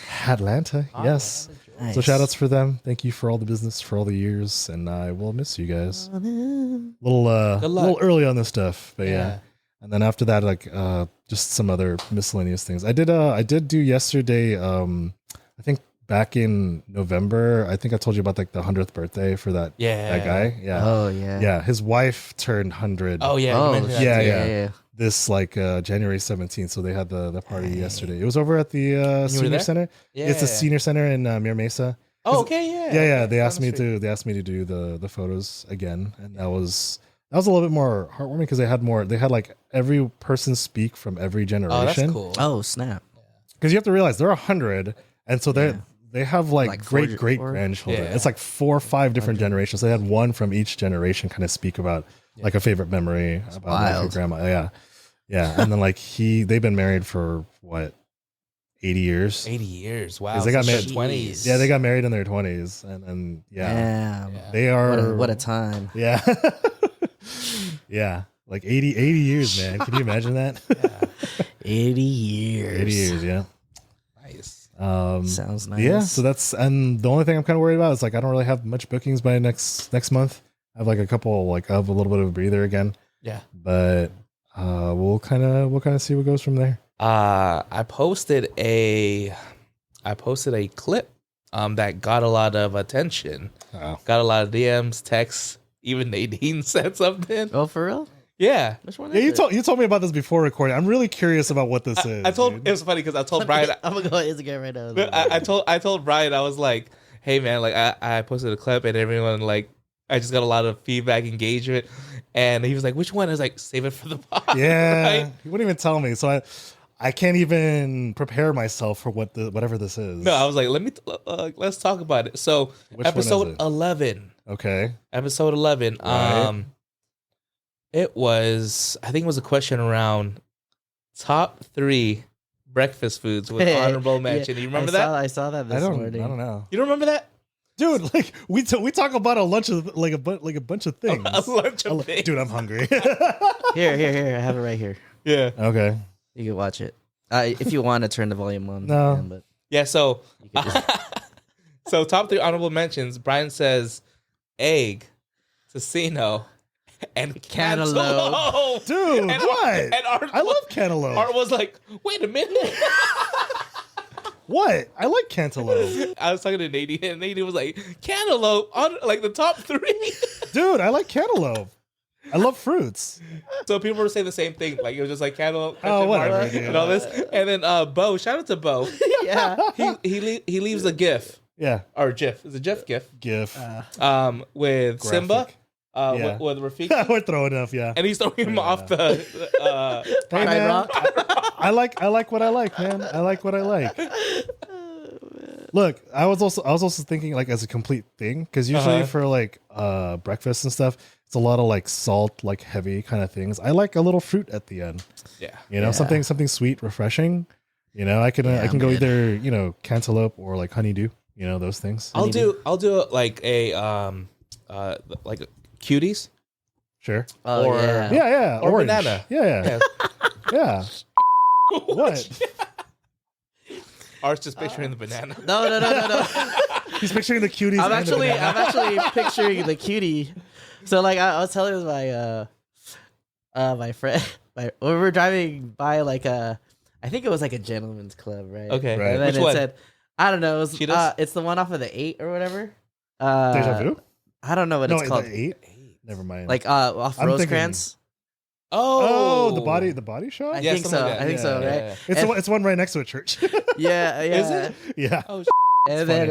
yes. Nice. So shout outs for them. Thank you for all the business for all the years, and I will miss you guys. A little early on this stuff, but yeah. And then after that, like just some other miscellaneous things. I did do yesterday. I think back in November, I think I told you about like the 100th birthday for that guy. Yeah. Oh yeah. Yeah. His wife turned 100. Oh yeah. Oh yeah. This like January 17th. So they had the party yesterday. It was over at the senior center. Yeah. It's a senior center in Mira Mesa. Oh, okay. Yeah. Yeah. They asked me to do the photos again, and that was a little bit more heartwarming because they had like every person speak from every generation. Oh, that's cool. Oh, snap. Because you have to realize they're 100, and so they have like great grandchildren. Yeah. It's like 4 or 5 different generations. They had one from each generation kind of speak about like a favorite memory about like, your grandma. Yeah. And then like they've been married for what, 80 years? 80 years. Wow. They got married 20s. Yeah, they got married in their 20s, and they are what a time. Yeah. Yeah. Like 80 years, man. Can you imagine that? 80 years. 80 years, yeah. Sounds nice. Yeah, so and the only thing I'm kind of worried about is like I don't really have much bookings by next month. I have like a couple, like I have a little bit of a breather again. Yeah, but we'll kind of see what goes from there. I posted a clip that got a lot of attention. Got a lot of DMs, texts. Even Nadine said something. Oh, for real? Yeah. Which one? Yeah, you told me about this before recording. I'm really curious about what this is. It was funny because I told Brian. I'm gonna go Instagram right now. I told Brian, I was like, hey man, like I posted a clip and everyone like I just got a lot of feedback, engagement, and he was like, which one? I was like, save it for the pod. Yeah. Right? He wouldn't even tell me, so I can't even prepare myself for whatever this is. No, I was like, let's talk about it. So episode 11. Okay. Episode 11. Right. It was, I think it was a question around top 3 breakfast foods with honorable mention. You remember that? I saw that this morning. I don't know. You don't remember that? Dude, like we talk about a bunch of like a bunch of things. A lunch of things. Dude, I'm hungry. Here. I have it right here. Yeah. Okay. You can watch it. If you want to turn the volume on. No. But yeah, so so top 3 honorable mentions. Brian says egg, tocino, and cantaloupe. Dude, and what? And I love cantaloupe. Art was like, wait a minute. What? I like cantaloupe. I was talking to Nadine, and Nadine was like, cantaloupe on like the top 3. Dude, I like cantaloupe. I love fruits. So people were saying the same thing. Like it was just like cantaloupe, whatever, and all this. And then Bo, shout out to Bo. yeah, he leaves a GIF. Yeah. or GIF. Is it GIF? GIF. With Simba, Yeah. with Rafiki, We're throwing enough, yeah. and he's throwing him off the. Hey, Pride man, Rock. I like what I like, man. I like what I like. Look, I was also thinking like as a complete thing, because usually for like breakfast and stuff, it's a lot of like salt, like heavy kind of things. I like a little fruit at the end. Yeah. You know, something sweet, refreshing. You know, I can go good. either, you know, cantaloupe or like honeydew. You know, those things. I'll do like a cuties. Sure. Oh, Or- yeah. Yeah. Or Orange. banana. Yeah. Yeah. What? Art's just picturing the banana. No. He's picturing the cuties. I'm and the banana. actually picturing the cutie. So like I was telling my friend, when we were driving by like I think it was like a gentleman's club, right? Okay. Right. And then Which it one? said, I don't know, it was, Cheetahs? it's the one off of the 8 or whatever. Deja vu? I don't know what No, it's called. the 8? Never mind. Like off I'm thinking- Rosecrans. Oh, the body shop? I Yeah, think something so. like that. I think so, Yeah, right? yeah. It's And- it's one right next to a church. Yeah, yeah. Is it? Yeah. Oh, And then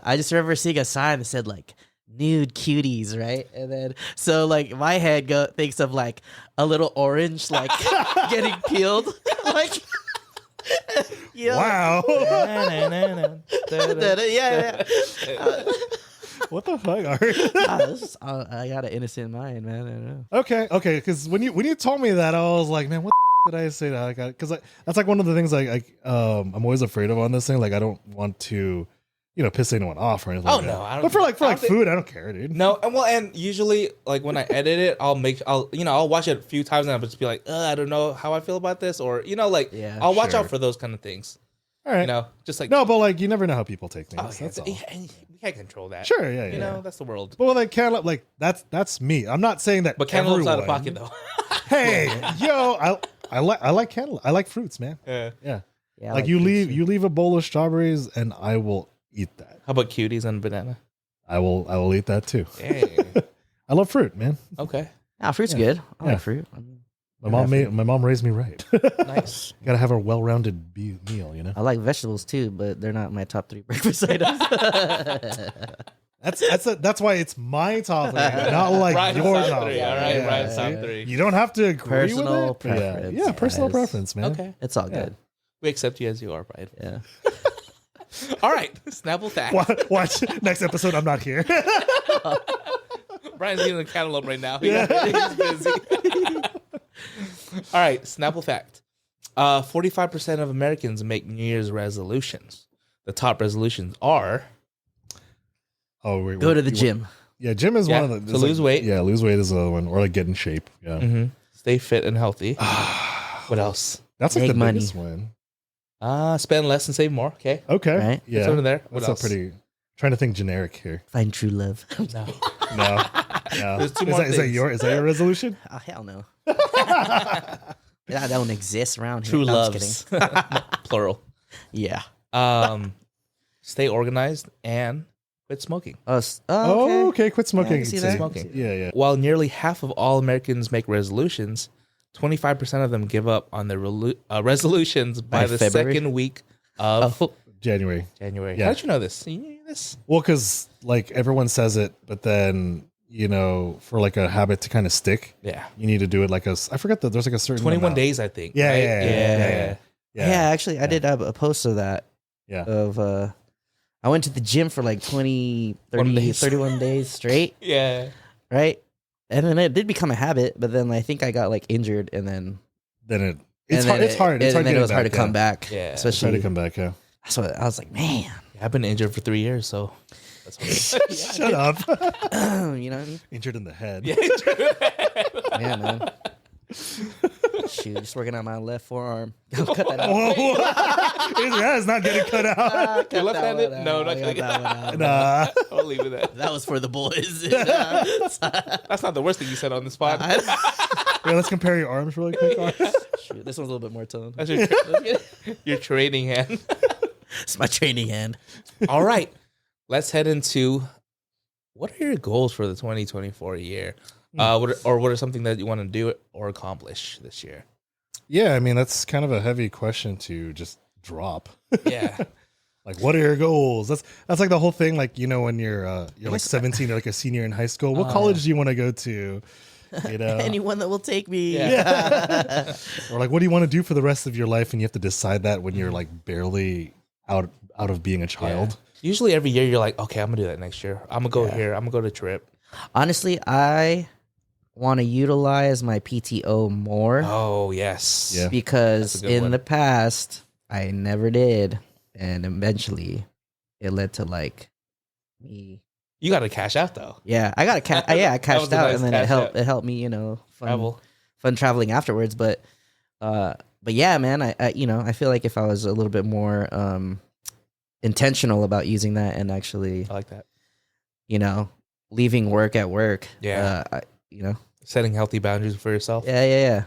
I just remember seeing a sign that said like nude cuties, right? And then so like my head thinks of like a little orange like getting peeled, like you know? Wow. yeah. What the fuck, Art? I got an innocent mind, man. I don't know. Okay. Because when you told me that, I was like, man, what the did I say that? Because that's like one of the things I'm always afraid of on this thing. Like, I don't want to, piss anyone off or anything. Oh, like no, that. I don't But for think- food, I don't care, dude. No, and usually like when I edit it, I'll watch it a few times and I'll just be like, I don't know how I feel about this, or Yeah, I'll watch sure. out for those kind of things. All right. Just like No, but like you never know how people take things. oh, yeah, That's all. and we can't control that. Sure, yeah. You know, that's the world. But with like cantaloupe, like that's me. I'm not saying that. But cantaloupe's out of everyone- pocket though. Hey, yo, I like cantaloupe. I like fruits, man. Yeah. Yeah. Yeah, Like you leave a bowl of strawberries, and I will eat that. How about cuties and banana? I will eat that too. Hey. I love fruit, man. Okay. fruit's Yeah. good. I Yeah. like fruit. My mom raised me right. Nice. Gotta have a well-rounded meal, you know. I like vegetables too, but they're not my top 3 breakfast items. That's why it's my top 3, not like Ryan's your top top 3. 3. All right, Yeah, Ryan's see? top 3. You don't have to agree Personal with it. Yeah. preference, Yeah, personal guys. preference, man. Okay. It's all Yeah. good. We accept you as you are, Brian. Yeah. All right. Snapple fact. Watch next episode. I'm not here. Brian's eating a cantaloupe right now. He's busy. All right. Snapple fact. 45% of Americans make New Year's resolutions. The top resolutions are Oh, wait, Go to the gym. Yeah, gym is Yeah, one of the. to lose weight. Yeah, lose weight is the other one, or like get in shape. Yeah, stay fit and healthy. What else? that's like Make the money. biggest one. Spend less and save more. Okay. Okay, Right? yeah, It's under there. What That's else? a pretty. Trying to think generic here. Find true love. No. No, There's two is more that things. your resolution? Oh, hell no. That don't exist around here. True No, I'm just loves. kidding. Plural. Yeah. Stay organized and quit smoking. Oh, okay. Quit smoking. Yeah, I can see that. Smoking. Yeah. While nearly half of all Americans make resolutions, 25% of them give up on their resolutions by the February? second week of January. January. Yeah. How did you know this? You knew this? Well, because like everyone says it, but then for like a habit to kind of stick, Yeah. you need to do it like I forget that there's like a certain 21 amount. days, I think. Yeah, right? yeah. Yeah, actually, I did have a post of that. Yeah. Of I went to the gym for like 20, 30, days. 31 days straight, Yeah. right? And then it did become a habit, but then I think I got like injured, and then Then it's and hard. then It's hard. It's and hard. then it getting was hard to back, come back. Yeah. It's hard especially. to come back. Yeah. That's what I was like, man. I've been injured for 3 years, so that's what Shut up. You know what I mean? Injured in the head. Yeah. Yeah, man. Shoot, just working on my left forearm. Cut that out. Whoa. That is not getting cut out. Cut You're that left-handed? one out. No, not I got gonna- that one out. Nah. I'll leave it at That was for the boys. That's not the worst thing you said on the spot. Yeah, let's compare your arms really quick. Shoot, this one's a little bit more toned. That's your training hand. It's my training hand. All right. Let's head into what are your goals for the 2024 year? What are something that you want to do or accomplish this year? Yeah, I mean that's kind of a heavy question to just drop. Yeah. Like, what are your goals? That's like the whole thing. Like, you know, when you're like 17 or like a senior in high school, what college do you want to go to? You know, Anyone that will take me. Yeah. or like, what do you want to do for the rest of your life? And you have to decide that when you're like barely out of being a child. Usually every year you're like, okay, I'm gonna do that next year. I'm gonna go here. I'm gonna go to trip. Honestly, I want to utilize my PTO more. Oh yes. Yeah. Because That's a good in one. the past I never did, and eventually it led to like me. You got to cash out though. Yeah, I got a I That was cashed a out, nice and then cash out. it helped me, you know, Travel. fun traveling afterwards. But yeah, man, I you know, I feel like if I was a little bit more intentional about using that and actually, I like that. you know, leaving work at work. Yeah. You know. Setting healthy boundaries for yourself. Yeah.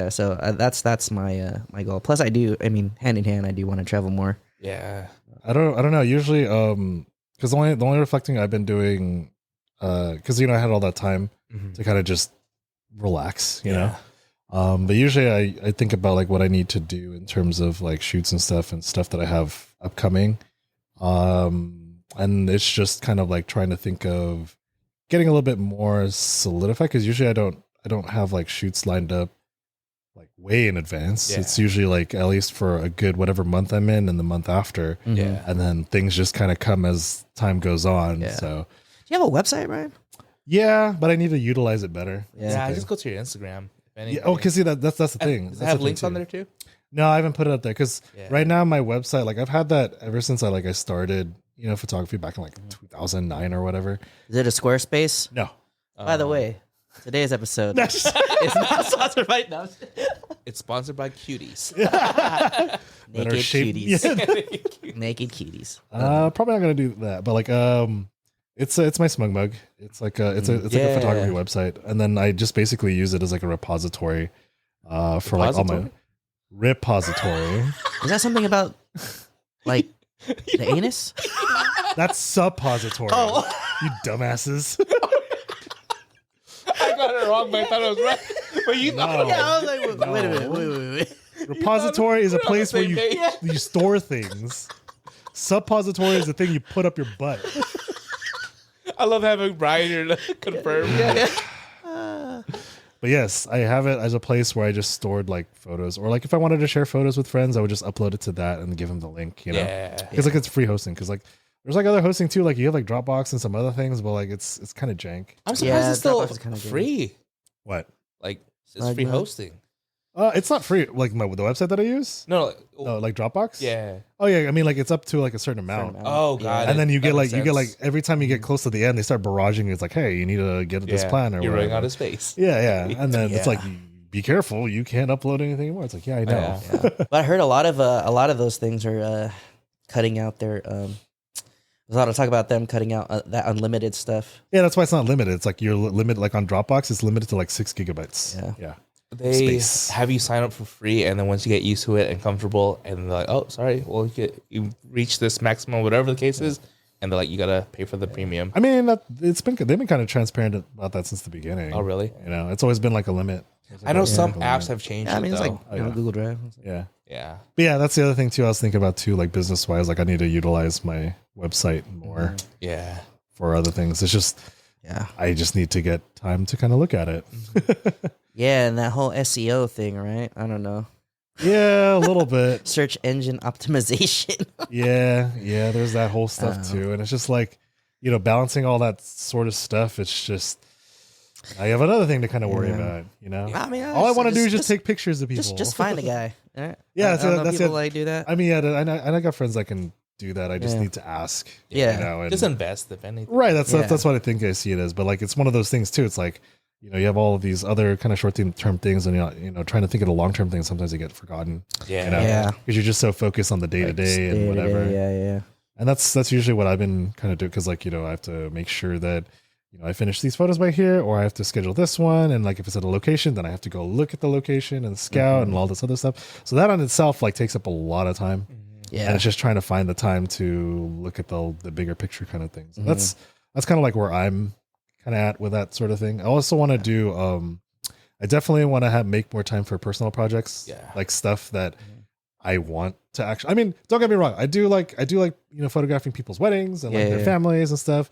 So that's my my goal. Plus, I mean, hand in hand, I do want to travel more. Yeah. I don't know. Usually, because the only reflecting I've been doing, because you know I had all that time to kind of just relax, you know. But usually I think about like what I need to do in terms of like shoots and stuff that I have upcoming, and it's just kind of like trying to think of getting a little bit more solidified, because usually I don't have like shoots lined up like way in advance. Yeah. It's usually like at least for a good whatever month I'm in and the month after. Yeah. And then things just kind of come as time goes on. Yeah. So Do you have a website, Ryan? yeah, but I need to utilize it better. Yeah. Yeah. That's I the just thing. go to your Instagram. If anything. Yeah, oh, because see that's the thing. Does That's it have the links thing on too. there too? No, I haven't put it up there because Yeah. right now my website, like I've had that ever since I started, you know, photography back in like 2009 or whatever. Is it a Squarespace? No, By the way, today's episode is not sponsored by no. It's sponsored by Cuties. that Naked are shaped- cuties. Yeah. Naked cuties. Probably not gonna do that, but like it's my smug mug. It's like it's like a Yeah. photography website, and then I just basically use it as like a repository for like all my repository. Is that something about like the anus? That's suppository. Oh. You dumbasses. I got it wrong, but I thought it was right. But you No. thought Yeah, I was like, wait a No. minute, wait. Repository is a We're on the place where same you page. you store things. Suppository is the thing you put up your butt. I love having Brian here to confirm. But yes, I have it as a place where I just stored like photos, or like if I wanted to share photos with friends, I would just upload it to that and give them the link. You know, Yeah. because like it's free hosting. Because like there's like other hosting too. Like you have like Dropbox and some other things, but like it's kind of jank. I'm surprised Yeah, it's still Dropbox is kinda good. free. What? Like it's Like free that. hosting. It's not free. Like the website that I use. No, No, like Dropbox. yeah. Oh yeah, I mean like it's up to like a certain amount. Oh god. And then you That get makes like sense. every time you get close to the end, they start barraging you. It's like, hey, you need to get this Yeah, plan or you're whatever. running out of space. Yeah. And then it's Yeah. like, be careful, you can't upload anything anymore. It's like, yeah, I know. Yeah. But I heard a lot of those things are cutting out their. There's a lot of talk about them cutting out that unlimited stuff. Yeah, that's why it's not limited. It's like you're limited. Like on Dropbox, it's limited to like 6 gigabytes. Yeah. They Space. have you sign up for free, and then once you get used to it and comfortable, and they're like, "Oh, sorry, well, you reach this maximum, whatever the case is," and they're like, "You gotta pay for the premium." I mean, they've been kind of transparent about that since the beginning. Oh, really? You know, it's always been like a limit. It's like I know always some been a apps limit. have changed. I mean, it, it's like though. you know, yeah. Google Drive. Yeah. Yeah, But yeah, that's the other thing too. I was thinking about too, like business wise. Like I need to utilize my website more yeah. for other things. It's just Yeah. I just need to get time to kind of look at it. Yeah, and that whole SEO thing, right? I don't know. Yeah, a little bit. Search engine optimization. Yeah, there's that whole stuff too. And it's just like, you know, balancing all that sort of stuff. It's just, I have another thing to kind of worry Yeah. about, you know? I mean, All I want to do is just take pictures of people. just find a guy. All right? Yeah, I don't know that's people it. like do that. I mean, yeah, I got friends that can do that. I just Yeah. need to ask. Yeah. You know, and, Just invest if anything. right. That's Yeah. what I think I see it as. But like, it's one of those things too. It's like, you know, you have all of these other kind of short-term things, and you know, trying to think of the long-term things. Sometimes they get forgotten. Yeah. You know? Yeah. Because you're just so focused on the day-to-day and whatever. Yeah. And that's usually what I've been kind of doing, because like, you know, I have to make sure that, you know, I finish these photos by here, or I have to schedule this one, and like if it's at a location, then I have to go look at the location and scout and all this other stuff. So that on itself like takes up a lot of time, Yeah. and it's just trying to find the time to look at the bigger picture kind of things. That's kind of like where I'm kind of at with that sort of thing. I also want to do I definitely want to make more time for personal projects, Yeah. like stuff that I want to actually. I mean, don't get me wrong. I do like photographing people's weddings and like their families and stuff,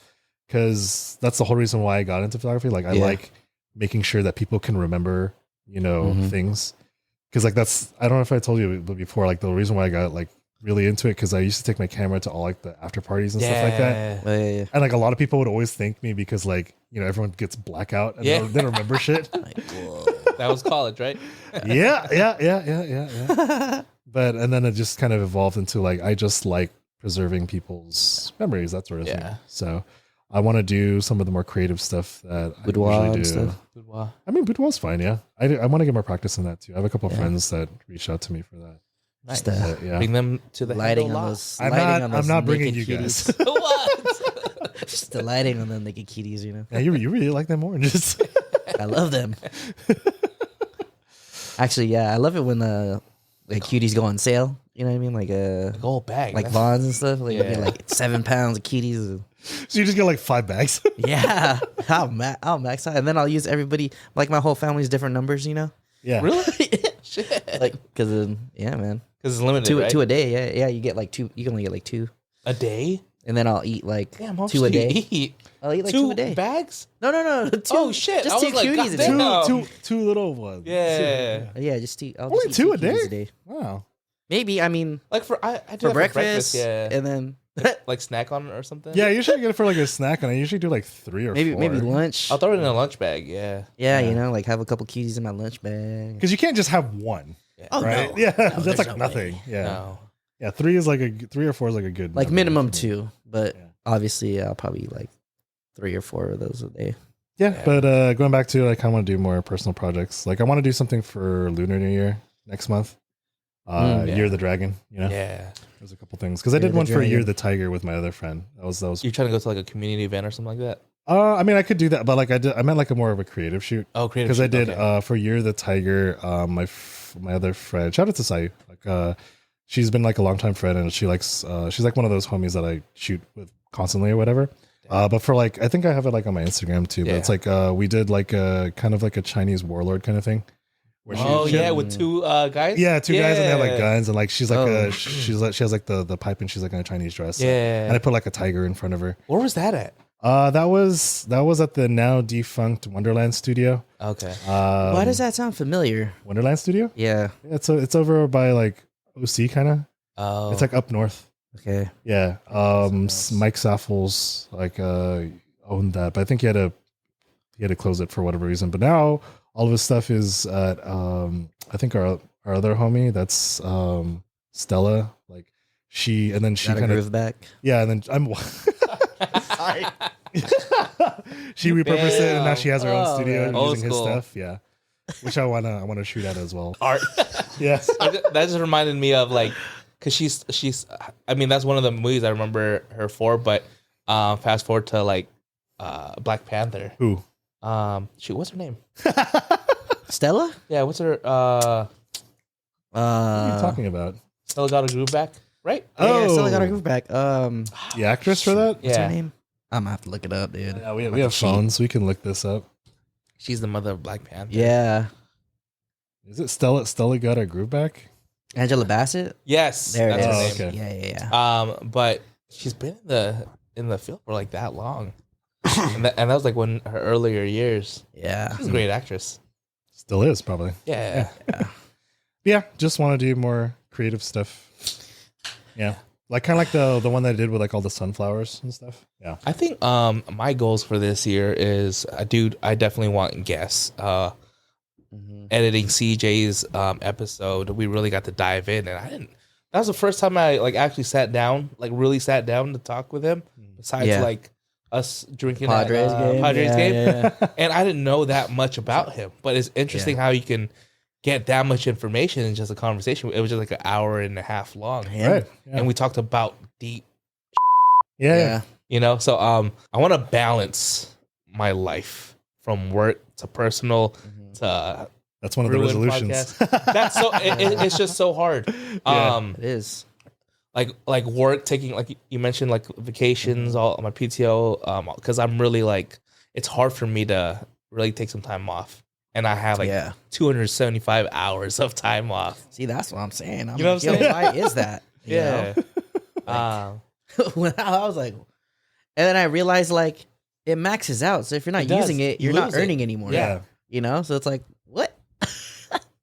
because that's the whole reason why I got into photography. Like I like making sure that people can remember things, because like that's, I don't know if I told you before, like the reason why I got like really into it, because I used to take my camera to all like the after parties and stuff like that. And like a lot of people would always thank me because like, everyone gets blackout and they don't remember shit. Like, whoa. That was college, right? Yeah. But and then it just kind of evolved into like, I just like preserving people's memories, that sort of thing. So I want to do some of the more creative stuff that boudoir I usually do. stuff. Boudoir. I mean, boudoir's fine. Yeah, I want to get more practice in that too. I have a couple of friends that reached out to me for that. Nice. Yeah. Bring them to the Lighting handle on lot. those. I'm not bringing you cuties. guys. What? Just the lighting on the naked kitties, Yeah, you really like them oranges. I love them. Actually, yeah, I love it when like cuties go on sale. You know what I mean? Like The whole bag. like Vons and stuff. Like you get like 7 pounds of cuties. So you just get like 5 bags. Yeah, I'll max out, and then I'll use everybody. Like my whole family's different numbers. Yeah. Really? Shit. Like because yeah, man. Because it's limited, right? Two a day. Yeah. You get like 2. You can only get like 2 A day? and then I'll eat like Damn, how much 2 a do you day. eat? I'll eat like 2 2 a day. bags? No. 2, Oh, shit. Just I 2 was like, cuties a day. goddamn. Two little ones. Yeah. Yeah, just eat. I'll Only just eat 2 cuties a day? Wow. Maybe. I mean, Like I do for that breakfast, yeah. and then Like snack on it or something? Yeah, I usually get it for like a snack, and I usually do like 3 or 4. maybe lunch. I'll throw it in a lunch bag, yeah. Yeah, like have a couple cuties in my lunch bag. Because you can't just have one. Oh Right? no. Yeah, there's that's like no nothing. way. Yeah. No. Yeah, 3 or 4 is like a good Like number minimum for me. 2, but Yeah. obviously I'll probably like 3 or 4 of those a day. Yeah, but going back to, I kind of want to do more personal projects. Like I want to do something for Lunar New Year next month. Year of the Dragon, Yeah. There's a couple things, because I Year did of the one for Year Dragon. of the Tiger with my other friend. That was You're trying to go to like a community event or something like that? I mean, I could do that, but like I meant like a more of a creative shoot. Oh, creative. Because I did okay. for Year of the Tiger. My other friend, shout out to Sayu. Like she's been like a longtime friend, and she likes she's like one of those homies that I shoot with constantly or whatever. But for like, I think I have it like on my Instagram too. But it's like we did like a kind of like a Chinese warlord kind of thing. Where she yeah, with 2 guys. Yeah, 2 guys, and they have like guns, and like she has like the pipe, and she's like in a Chinese dress. Yeah. And I put like a tiger in front of her. Where was that at? That was at the now defunct Wonderland Studio. Okay. Why does that sound familiar? Wonderland Studio? Yeah. It's over by like OC kind of. Oh. It's like up north. Okay. Yeah. Mike Saffels like owned that, but I think he had to close it for whatever reason. But now all of his stuff is at I think our other homie, that's Stella. Like she kind of groove back. yeah, and then I'm sorry. She repurposed it, and now she has her own studio man. Old using his school. stuff. Yeah, which I wanna shoot at as well. Art. Yes. That just reminded me of like, because she's I mean, that's one of the movies I remember her for, but fast forward to like Black Panther. Who? Shoot, what's her name? Stella? Yeah, what's her What are you talking about? Stella got a groove back, right? Yeah, Stella got her Oh. groove back. The actress for that? What's her Yeah. name? I'm gonna have to look it up, dude. Yeah, we have phones. We can look this up. She's the mother of Black Panther. Yeah. Is it Stella? Stella got her groove back? Angela Bassett? Yes, There it is. that's her name. okay. Yeah. But she's been in the field for like that long, and that was like when her earlier years. Yeah. She's a great actress. Still is probably. Yeah. Yeah, just want to do more creative stuff. Yeah, like kind of like the one that I did with like all the sunflowers and stuff. Yeah. I think my goals for this year is I definitely want guests. Editing CJ's episode, we really got to dive in, and that was the first time I like actually really sat down to talk with him. Besides like us drinking Padres at game. Padres game, Yeah. and I didn't know that much about him. But it's interesting how you can get that much information in just a conversation. It was just like an hour and a half long, Yeah. Right. Yeah. and we talked about deep. Yeah. So I want to balance my life from work to personal to That's one of the Brewing resolutions. podcast. That's so it's just so hard. It is. Like work, taking like you mentioned, like vacations, all my PTO, because I'm really like, it's hard for me to really take some time off and I have like 275 hours of time off. See, that's what I'm saying. You know what I'm saying? Why is that? You Yeah. know? When I was like, and then I realized like it maxes out. So if you're not using it, you're not earning anymore. Yeah. You know? So it's like, what?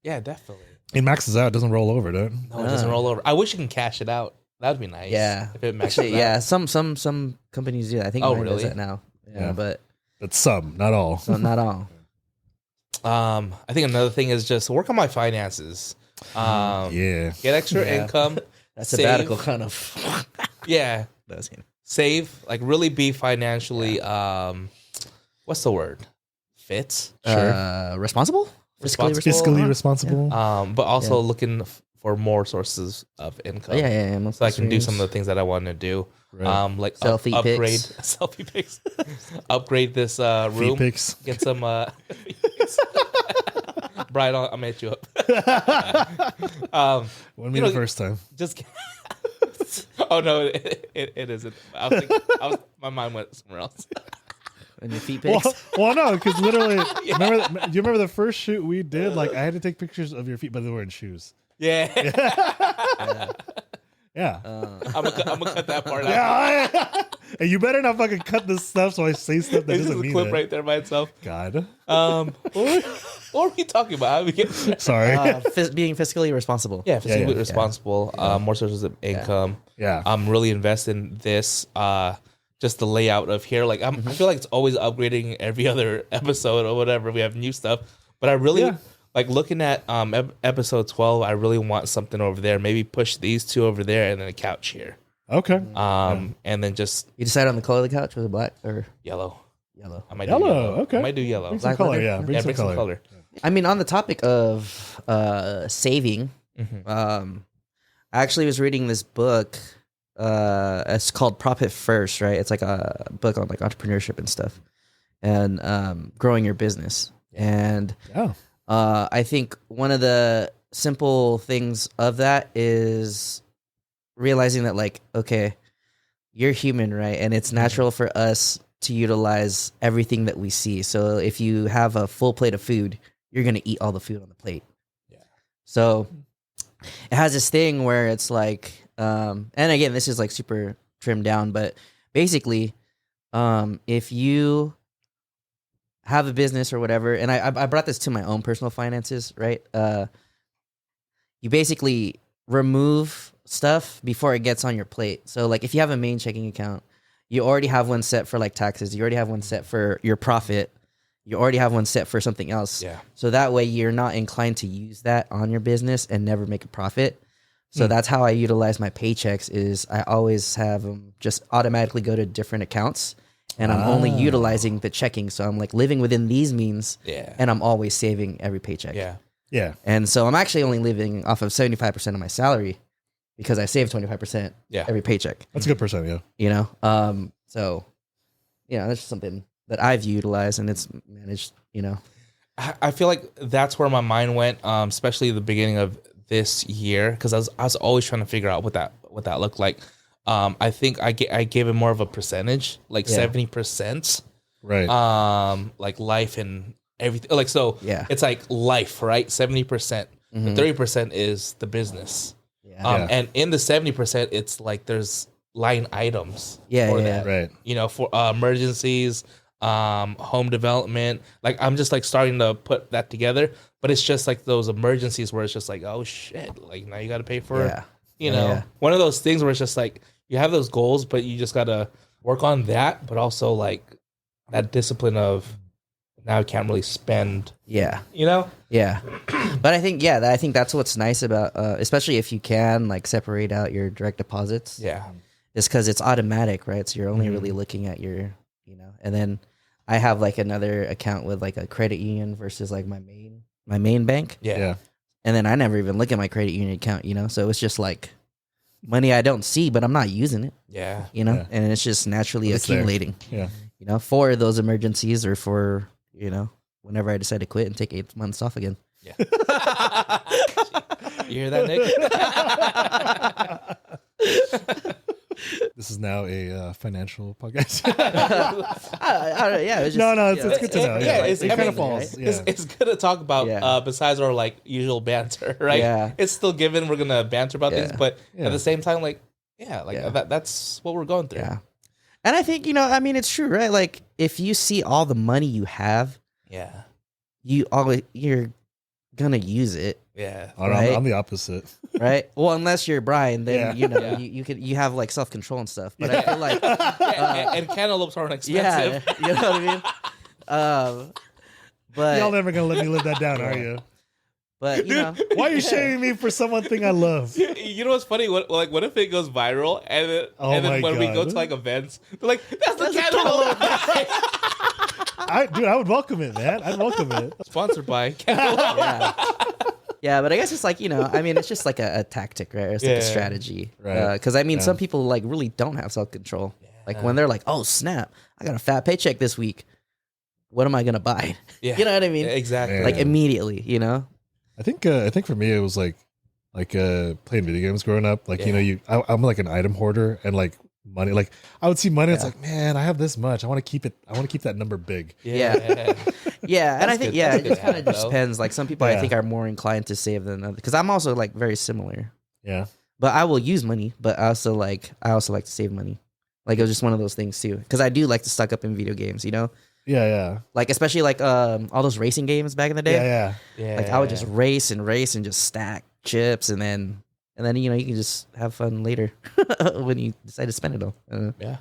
Yeah, definitely. It maxes out. It doesn't roll over, dude. No, it doesn't roll over. I wish you can cash it out. That would be nice. Yeah. If it maxes out. Yeah, some companies do that. I think mine does that now. Yeah, but It's some, not all. so not all. I think another thing is just work on my finances. Yeah. Get extra income. That's save. sabbatical kind of. Yeah. That's it. Save. Like really be financially what's the word? Fit? Responsible? Fiscally responsible. But also looking for more sources of income. Yeah. So I can do some of the things that I want to do. Right. Like Selfie upgrade pics. selfie pics. Upgrade this room. Pics. Get some Brian, I'm gonna hit you up. Wouldn't be the first time. Just oh no, it isn't. My mind went somewhere else. And your feet pics. Well, no, because literally, do you remember the first shoot we did? Like, I had to take pictures of your feet, but they were in shoes. Yeah. Yeah. I'm gonna cut that part out. Yeah. And you better not fucking cut this stuff so I say stuff that This is doesn't a mean clip it. right there by itself. God. What were we talking about? How we get Sorry. Being fiscally responsible. yeah, fiscally yeah. responsible. More sources of income. Yeah. I'm really invested in this. Just the layout of here. Like I feel like it's always upgrading every other episode or whatever. We have new stuff, but I really like looking at episode 12. I really want something over there. Maybe push these two over there and then a couch here. Okay. And then just You decide on the color of the couch, was it black or yellow. yellow? I might Yellow, do yellow. okay. I might do yellow. Bring some Black color, leather? yeah. Bring Bring some color. I mean, on the topic of saving, I actually was reading this book. It's called Profit First, right? It's like a book on like entrepreneurship and stuff, and growing your business. And I think one of the simple things of that is realizing that, like, okay, you're human, right? And it's natural for us to utilize everything that we see. So if you have a full plate of food, you're going to eat all the food on the plate. Yeah. So it has this thing where it's like, and again, this is like super trimmed down, but basically, if you have a business or whatever, and I brought this to my own personal finances, right? You basically remove stuff before it gets on your plate. So like if you have a main checking account, you already have one set for like taxes. You already have one set for your profit. You already have one set for something else. Yeah. So that way you're not inclined to use that on your business and never make a profit. So that's how I utilize my paychecks is I always have them just automatically go to different accounts and I'm only utilizing the checking. So I'm like living within these means and I'm always saving every paycheck. Yeah. And so I'm actually only living off of 75% of my salary because I save 25% every paycheck. That's a good percent, yeah. You know? So, you know, that's just something that I've utilized and it's managed, you know. I feel like that's where my mind went, especially the beginning of this year, because I was always trying to figure out what that looked like. I think I gave it more of a percentage, like 70%. Right. Like life and everything. Like so, it's like life, right? 70%. The 30% is the business. And in the 70%, it's like there's line items for that. Right. You know, for emergencies, home development. Like I'm just like starting to put that together, but it's just like those emergencies where it's just like, oh shit, like now you got to pay for, you know, one of those things where it's just like you have those goals, but you just got to work on that, but also like that discipline of now I can't really spend. Yeah. You know? Yeah. But I think, I think that's what's nice about, especially if you can like separate out your direct deposits. Yeah. Is because it's automatic, right? So you're only really looking at your, you know, and then I have like another account with like a credit union versus like my main bank. Yeah. And then I never even look at my credit union account, you know? So it's just like money I don't see, but I'm not using it. Yeah. You know? And it's just naturally accumulating. There. Yeah. You know, for those emergencies or for, you know, whenever I decide to quit and take 8 months off again. Yeah. You hear that, Nick? This is now a financial podcast. Yeah, it was just, No, it's good to know. Yeah, Yeah, it's- it I kind mean, of falls. Yeah. It's good to talk about Yeah. besides our like usual banter, right? Yeah. It's still given we're gonna banter about Yeah. things, but Yeah. at the same time, like Yeah. that's what we're going through. Yeah. And I think, I mean, it's true, right? Like, if you see all the money you have, Yeah. you're gonna use it, Yeah. Right? I'm the opposite. right? Well, unless you're Brian, then Yeah. you have like self control and stuff. But I feel like, and cantaloupes aren't expensive. yeah, you know what I mean. But Y'all never gonna let me live that down, are you? but Why are you shaming me for one thing I love? You know what's funny? What if it goes viral and then when we go to like events, they're like, "That's the cantaloupe guy." I would welcome it, man. I'd welcome it. Sponsored by Cantaloupe. yeah, but I guess it's like I mean, it's just like a tactic, right? It's like Yeah. a strategy, Right. Because I mean, Yeah. some people like really don't have self control. Like when they're like, "Oh snap, I got a fat paycheck this week. What am I gonna buy?" Yeah. You know what I mean? Exactly. Yeah. Like immediately, I think for me it was like playing video games growing up. Like I'm like an item hoarder and like money. Like I would see money. It's Yeah. like, man, I have this much. I want to keep it. I want to keep that number big. Yeah. Yeah, and I think good. That's it good just to kind have, of just though. depends. Like some people, I Yeah. think, are more inclined to save than others. Because I'm also like very similar. Yeah. But I will use money, but I also like to save money. Like it was just one of those things too. Because I do like to stock up in video games. Yeah. Like especially like all those racing games back in the day. Yeah. Yeah. Like I would just race and just stack chips, and then you can just have fun later when you decide to spend it all. Yeah.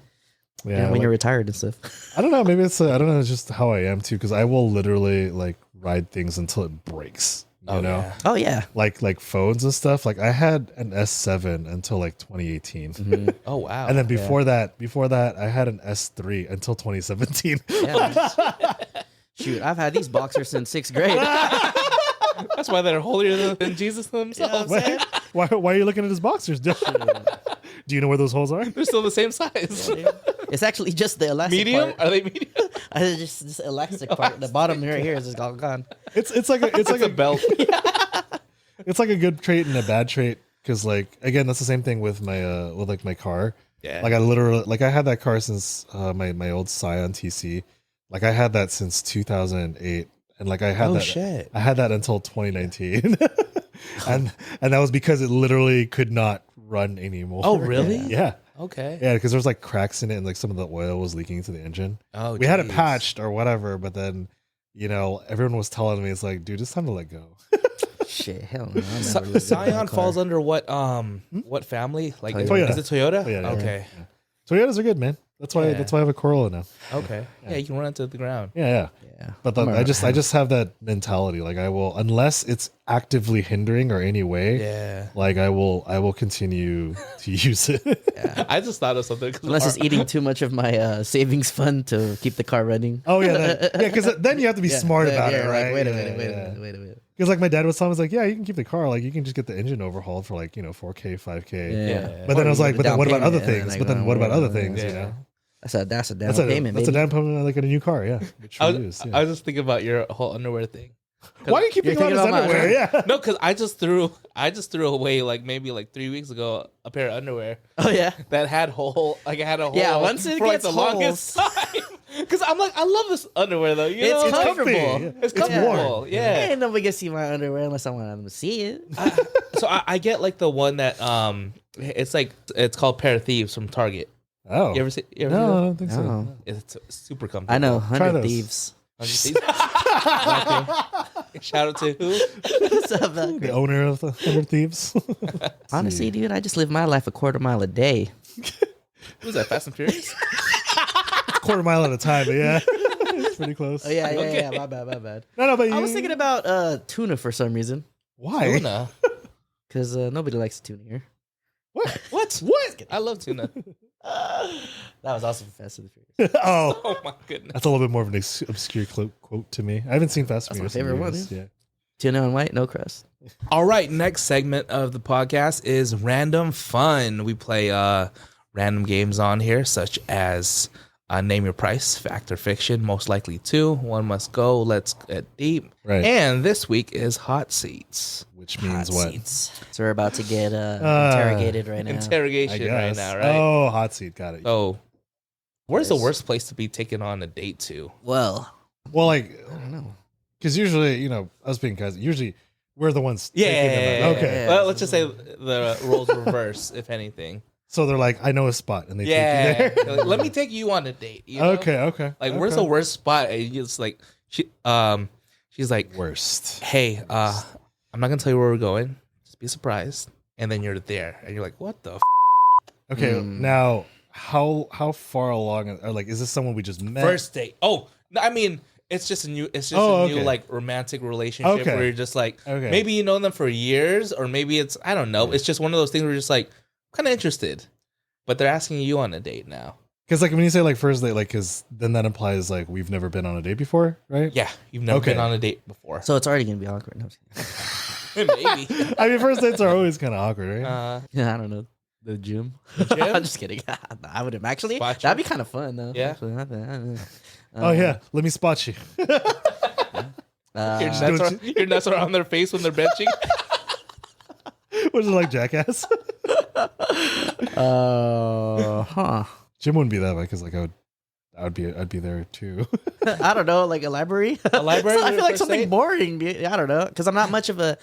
Yeah. when like- you're retired and stuff. I don't know. Maybe it's I don't know. It's just how I am too. Because I will literally like ride things until it breaks. You know, Yeah. Oh yeah. like phones and stuff. Like I had an S7 until like 2018, Mhm. Oh wow. and then before that, I had an S3 until 2017. Yeah. Shoot, I've had these boxers since 6th grade. That's why they're holier than Jesus themselves. Why are you looking at his boxers? Do you know where those holes are? They're still the same size. It's actually just the elastic Medium? part. Are they medium? Just this elastic part. The bottom right here is just all gone. It's like a belt. it's like a good trait and a bad trait because like again that's the same thing with my with like my car. Yeah. Like I literally like I had that car since my old Scion TC. Like I had that since 2008, and like I had shit. I had that until 2019, and that was because it literally could not run anymore. Oh, really? Yeah. Okay. Yeah, because there's like cracks in it and like some of the oil was leaking into the engine. Oh, We had it geez. patched or whatever, but then everyone was telling me it's like, dude, it's time to let go. Shit, hell no. I never looked at Scion that car. falls under what family? Like Toyota. is it Toyota? Oh, yeah. Okay. Toyotas are good, man. That's why I have a Corolla now. Okay. Yeah, you can run into the ground. Yeah. Yeah. But I'm I just have that mentality. Like I will, unless it's actively hindering or any way. Yeah. Like I will continue to use it. I just thought of something. 'cause Unless it's eating too much of my savings fund to keep the car running. Oh yeah, because then you have to be smart about it, like, right? Wait a Yeah, minute, wait yeah. a minute. Because like my dad was telling me, like, yeah, you can keep the car, like you can just get the engine overhauled for like 4K, 5K. Yeah. But then I was like, but then down what about payment, other and then, things? like, But then what about other things? Yeah. You know, That's a down that's payment, that's a baby. down payment like in a new car. Yeah, which I we was, use, I yeah. was just thinking about your whole underwear thing. Why are you keeping You're on his thinking about my underwear? Yeah. No, because I just threw away like maybe like 3 weeks ago a pair of underwear Oh yeah. that had hole. Like I had a hole. Yeah, once it for like gets the longest time. Because I'm like, I love this underwear though. You know, It's like, comfortable. comfy. It's It's comfortable. warm. Yeah. Ain't nobody gonna see my underwear unless I want them to see it. So I get like the one that it's called Pair of Thieves from Target. Oh, You ever see? You ever no, I see don't think so. No. that? It's super comfortable. I know, Try 100 those. Thieves. Shout out to who? What's up, Valkyrie? The owner of the 100 Thieves. Honestly, dude, I just live my life a quarter mile a day. Who's that? Fast and Furious? Quarter mile at a time, but yeah. It's pretty close. Oh yeah, Okay. My bad. No, but I was thinking about tuna for some reason why? Tuna. because nobody likes tuna here. What? What? I love tuna. That was also from Fast and the Furious. Oh, Oh my goodness. that's a little bit more of an obscure quote to me. I haven't seen Fast and That's Furious. my in favorite one, years. Yeah. Tuna and white, no crust. All right, next segment of the podcast is Random Fun. We play random games on here, such as Name your price, fact or fiction, most likely 2. One must go. Let's get deep. Right. And this week is hot seats. Which means Hot what? seats. So we're about to get interrogated right now. I Interrogation right guess. now, right? Oh, hot seat. Got it. So, where's the Yes. worst place to be taken on a date to? Well, Well, like, I don't know. because usually, us being cousins, usually we're the ones. Yeah. taking them out. Okay. Yeah. Well, let's just say the roles reverse, if anything. So they're like, I know a spot, and they Yeah. take you there. Like, let me take you on a date. You know? Okay. Like, where's the worst spot? And it's like, she's like, worst? hey, I'm not gonna tell you where we're going. Just be surprised. And then you're there, and you're like, what the? Okay, now how far along? Or like, is this someone we just met? First date. Oh, no, I mean, it's just a new okay. like romantic relationship Okay. where you're just like, Okay. maybe you know them for years, or maybe it's, I don't know. It's just one of those things where you're just like, kind of interested, but they're asking you on a date now. Because like when you say like first date, like because then that implies like we've never been on a date before, right? Yeah, you've never Okay. been on a date before. So it's already gonna be awkward. No, Maybe. I mean, first dates are always kind of awkward, right? yeah, I don't know. The gym. gym? I'm just kidding. I would actually. Spot you? That'd be kind of fun though. Yeah. Actually, Oh yeah, let me spot you. Your nuts are on their face when they're benching. Was it like Jackass? Huh. Jim wouldn't be that way because like I'd be there too. I don't know. Like a library. A library So I with feel like first something date? boring. I don't know because I'm not much of a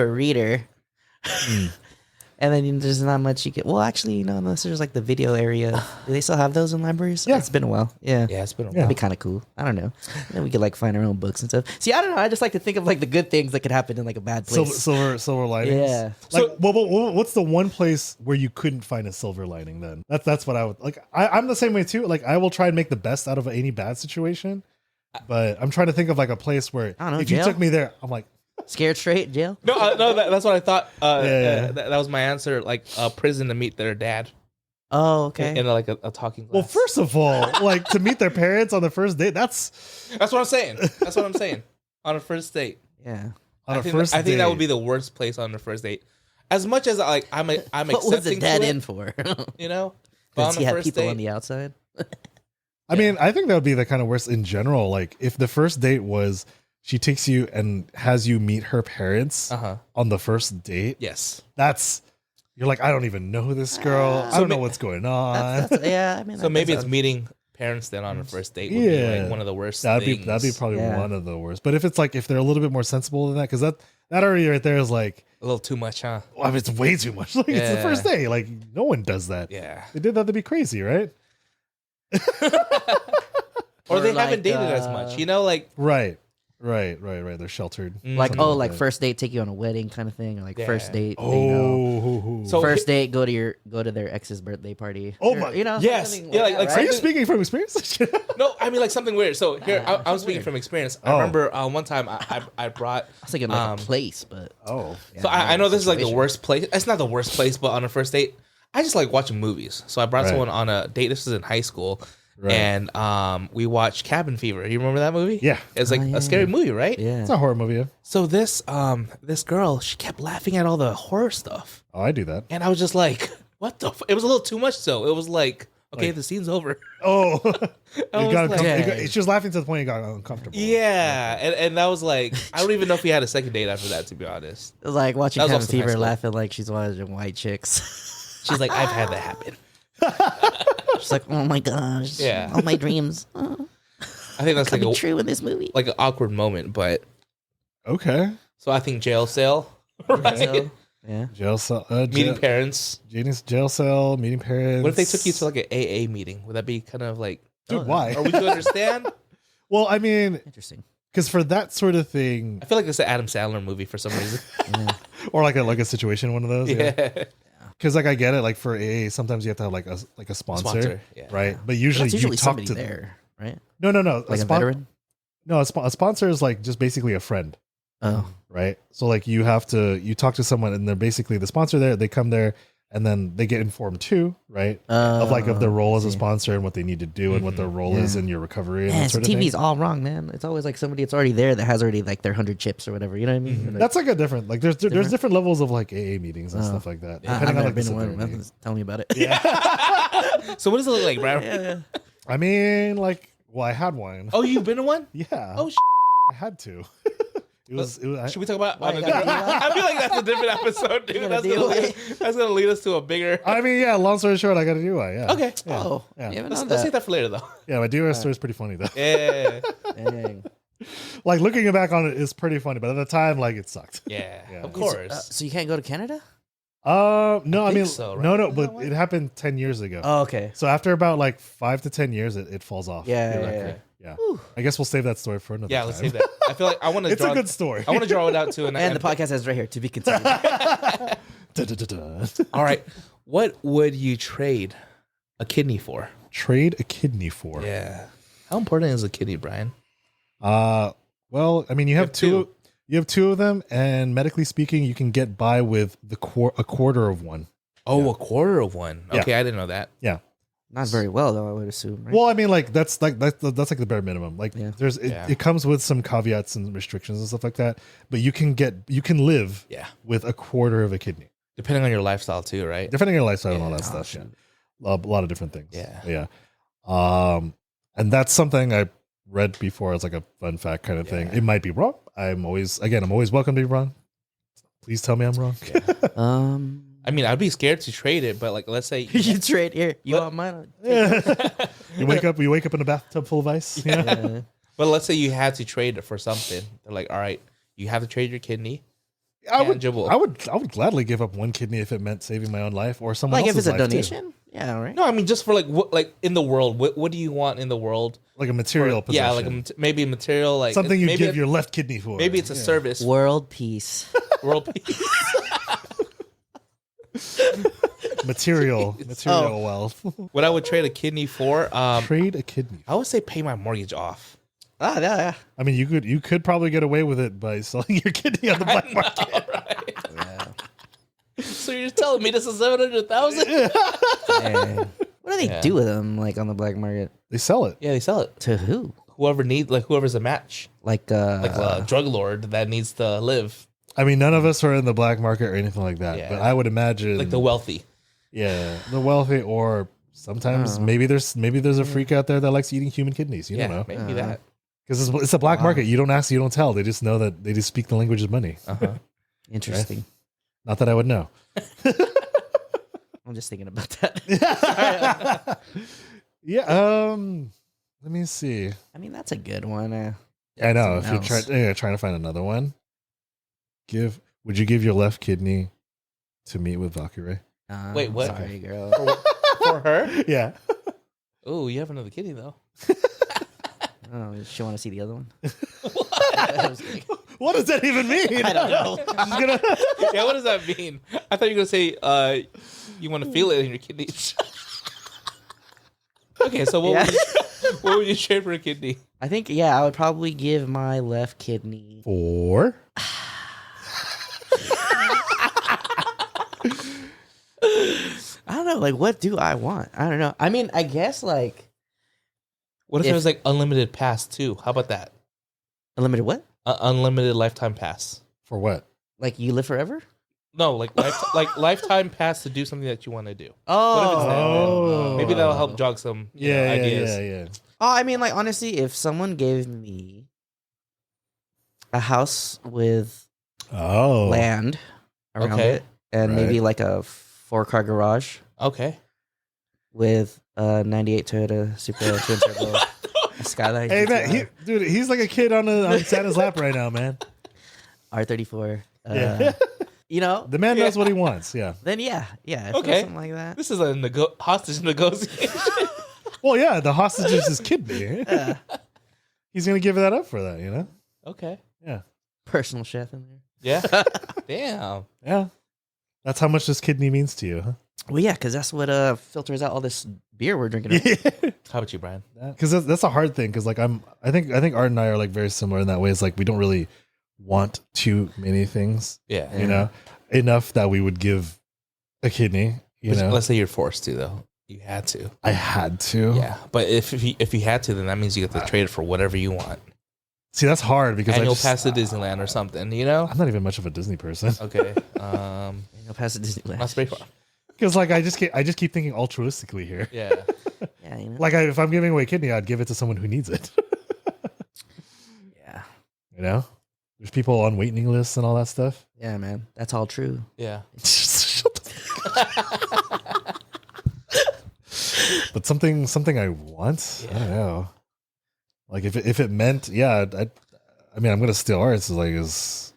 reader. And then there's not much you can. Well, actually, unless there's like the video area. Do they still have those in libraries? Yeah. It's been a while. Yeah. Yeah, it's been a Yeah. while. That'd be kind of cool. I don't know. And then we could like find our own books and stuff. See, I don't know. I just like to think of like the good things that could happen in like a bad place. silver linings. Yeah. Like, what's the one place where you couldn't find a silver lining? Then that's what I would like. I'm the same way too. Like I will try and make the best out of any bad situation, but I'm trying to think of like a place where I don't know, if you jail? took me there, I'm like, Scared straight in jail. No, that's what I thought. Yeah. That was my answer. Like prison to meet their dad Oh, okay. in like a talking glass. well, first of all, like to meet their parents on the first date. That's That's what I'm saying. That's what I'm saying. On a first date. Yeah. on a I first think date. that would be the worst place on the first date. As much as I'm What was accepting the dad to it, in for? you know. But Does on he the have first people date, on the outside? I mean, I think that would be the kind of worst in general. Like if the first date was she takes you and has you meet her parents on the first date. yes. That's you're like, I don't even know this girl. I don't know what's going on. Yeah, I mean. So maybe it's meeting parents then on a first date would be Yeah. like one of the worst That'd things. be probably Yeah. one of the worst. But if it's like if they're a little bit more sensible than that, because that already right there is like, a little too much, huh? well, I mean, it's way too much. Like it's the Yeah. first day. Like no one does that. Yeah. They did that to be crazy, right? Or Or they like, haven't dated as much. You know, like Right. They're sheltered. like Something like that. first date take you on a wedding kind of thing, or like Yeah. first date. Oh, So- First date go to their ex's birthday party. Oh Or, my- Yes. something Yeah, like that, are right? you speaking from experience? no, I mean like something weird. So here I'm speaking weird. from experience. I Oh. remember one time I brought. I was thinking like a place, but Oh, yeah, So I know this is like the situation. worst place. It's not the worst place, but on a first date, I just like watching movies. So I brought Right. someone on a date. This was in high school, Right. and we watched Cabin Fever. You remember that movie? Yeah. It's like Oh, yeah, a scary yeah. movie, right? Yeah. it's a horror movie. Yeah. So this girl, she kept laughing at all the horror stuff, Oh, I do that. and I was just like, "What the?" It was a little too much. So it was like, "Okay, Like- the scene's over." Oh, I you was got like- Yeah. she was laughing to the point you got uncomfortable. Yeah, and that was like, I don't even know if we had a second date after that, to be honest. It was like watching That was Cabin also high Fever, school. laughing like she's watching white chicks. She's like, I've had that happen. She's like, oh my gosh, Yeah. all my dreams oh, I think that's like coming a true in this movie. like an awkward moment, but Okay. so I think jail cell, right? So, yeah. Jail cell. Meeting parents. Jail cell. Meeting parents. What if they took you to like an AA meeting? Would that be kind of like, Dude, why? or would you understand? Well, I mean, Interesting. because for that sort of thing, I feel like it's an Adam Sandler movie for some reason. Yeah. or like a situation, one of those. Yeah. Because like I get it. Like for AA, sometimes you have to have like a sponsor, yeah. right? But But usually it's usually you talk somebody to there, right? No. Like a veteran. No, a sponsor is like just basically a friend, Oh, right? So like you talk to someone, and they're basically the sponsor there. They come there, and then they get informed too, right? Of their role as a sponsor and what they need to do and what their role is in your recovery and yeah. that So sort of TV's thing. all wrong, man. It's always like somebody that's already there that has already like their 100 chips or whatever. You know what I mean? Like, That's like a different like there's different levels of like AA meetings and stuff like that. I've Depending on never like the been to one. severity. Tell me about it. So what does it look like, Brian? Yeah. I mean, like, well, I had one. Oh, you've been to one? Yeah. Oh, I had to. Should we talk about? Why you gotta do that? I feel like that's a different episode, dude. That's gonna lead us to a bigger. I mean, yeah. Long story short, I got a DUI. Yeah. Okay. Yeah. Oh, Yeah. you haven't Let's known take that. that for later, though. Yeah, my DUI story is pretty funny though. Yeah. Dang. Like looking back on it is pretty funny, but at the time, like it sucked. Yeah. Yeah. Of course. So you can't go to Canada? No, I think mean, so, right? no, but it happened 10 years ago. Oh, okay. So after about like 5 to 10 years, it falls off. Yeah, You're yeah, like, yeah. okay, yeah. I guess we'll save that story for another Yeah, time. let's save that. I feel like I want to. It's a good story. I want to draw it out too. And the podcast is right here to be continued. Da-da-da-da. All right. What would you trade a kidney for? Trade a kidney for. Yeah. How important is a kidney, Brian? Well, I mean, you have two. You have two of them, and medically speaking, you can get by with a quarter of one. Oh, Yeah. a quarter of one. Yeah. Okay, I didn't know that. Yeah. Not very well, though, I would assume. Right? Well, I mean, like that's like the bare minimum. Like, Yeah. it comes with some caveats and restrictions and stuff like that. But you can live Yeah. with a quarter of a kidney, Depending on your lifestyle too, right? depending on your lifestyle and all Yeah. that stuff. Awesome. Yeah. A lot of different things. Yeah. Yeah. And that's something I read before as like a fun fact kind of thing. Yeah. It might be wrong. I'm always welcome to be wrong. Please tell me I'm wrong. I mean, I'd be scared to trade it, but like, let's say you trade here. You want mine? You wake up in a bathtub full of ice. You know? Yeah. But let's say you had to trade it for something. They're like, all right, you have to trade your kidney. I would Tangible. I would gladly give up one kidney if it meant saving my own life or someone Like if else's it's a life, too. donation? Yeah, right. No, I mean just for like what, like in the world. What do you want in the world? Like a material possession. Yeah, like maybe a material, like something you maybe give your left kidney for. Maybe it's a service. World peace. World peace. material wealth. What I would trade a kidney for? Trade a kidney. I would say pay my mortgage off. Yeah. I mean, you could probably get away with it by selling your kidney on the black market. Yeah. So you're telling me this is 700,000? Dang. What do they Yeah. do with them, like on the black market? They sell it. Yeah, they sell it. To who? Whoever's a match, Like like a drug lord that needs to live, I mean, none of us are in the black market or anything like that. Yeah. But I would imagine, like the wealthy. yeah, the wealthy, or sometimes maybe there's a freak out there that likes eating human kidneys. You don't know, maybe that. because it's a black market. You don't ask, you don't tell. They just know that they just speak the language of money. Uh-huh. Interesting. Not that I would know. I'm just thinking about that. Yeah. Let me see. I mean, that's a good one. I know if Something you're else. trying to find another one. Would you give your left kidney to meet with Valkyrie? Wait, what? Sorry, girl. For her? Yeah. Oh, you have another kidney though. Oh, does she want to see the other one? What does that even mean? I don't know. She's gonna. Yeah, what does that mean? I thought you were gonna say you want to feel it in your kidneys. Okay, so what would you trade for a kidney? I think, I would probably give my left kidney. For I don't know. Like, what do I want? I don't know. I mean, I guess, like, What if there was like unlimited pass too? How about that? unlimited what? Unlimited lifetime pass. what? Like, you live forever? No, like lifetime pass to do something that you want to do. Oh. What if it's that? Oh. Maybe that'll help jog some ideas. Yeah. Oh, I mean, like, honestly, if someone gave me a house with Oh. land around Okay. it and Right. maybe like a 4-car garage Okay. with a 98 Toyota Supra twin turbo, a Skyline Hey GTI, man, he's like a kid on Santa's lap right now, man. R34. Yeah. You know, The man knows what he wants. Yeah. then if it was Okay. something like that. This is a hostage negotiation. Well, yeah, the hostage is his kidney. Yeah. He's gonna give that up for that, you know? Okay. Yeah. Personal chef in there. Yeah. Damn. Yeah. That's how much this kidney means to you, huh? Well, yeah, because that's what filters out all this beer we're drinking. How about you, Brian? Because that's a hard thing. Because like I think Art and I are like very similar in that way. It's like we don't really want too many things, Yeah. you know, enough that we would give a kidney. You know, Let's say you're forced to though. You had to. I had to. Yeah. But if you had to, then that means you get to trade it for whatever you want. See, that's hard because Annual pass to Disneyland or something, you know? I'm not even much of a Disney person. Okay. Go past the Disneyland. That's pretty far. Because like I just keep thinking altruistically here. Yeah. Yeah, Yeah, you know. Like if I'm giving away a kidney, I'd give it to someone who needs it. Yeah. You know, there's people on waiting lists and all that stuff. Yeah, man. That's all true. Yeah. Shut the fuck up. But something I want. I don't know. Like if it meant, yeah, I mean, I'm gonna steal ours. Is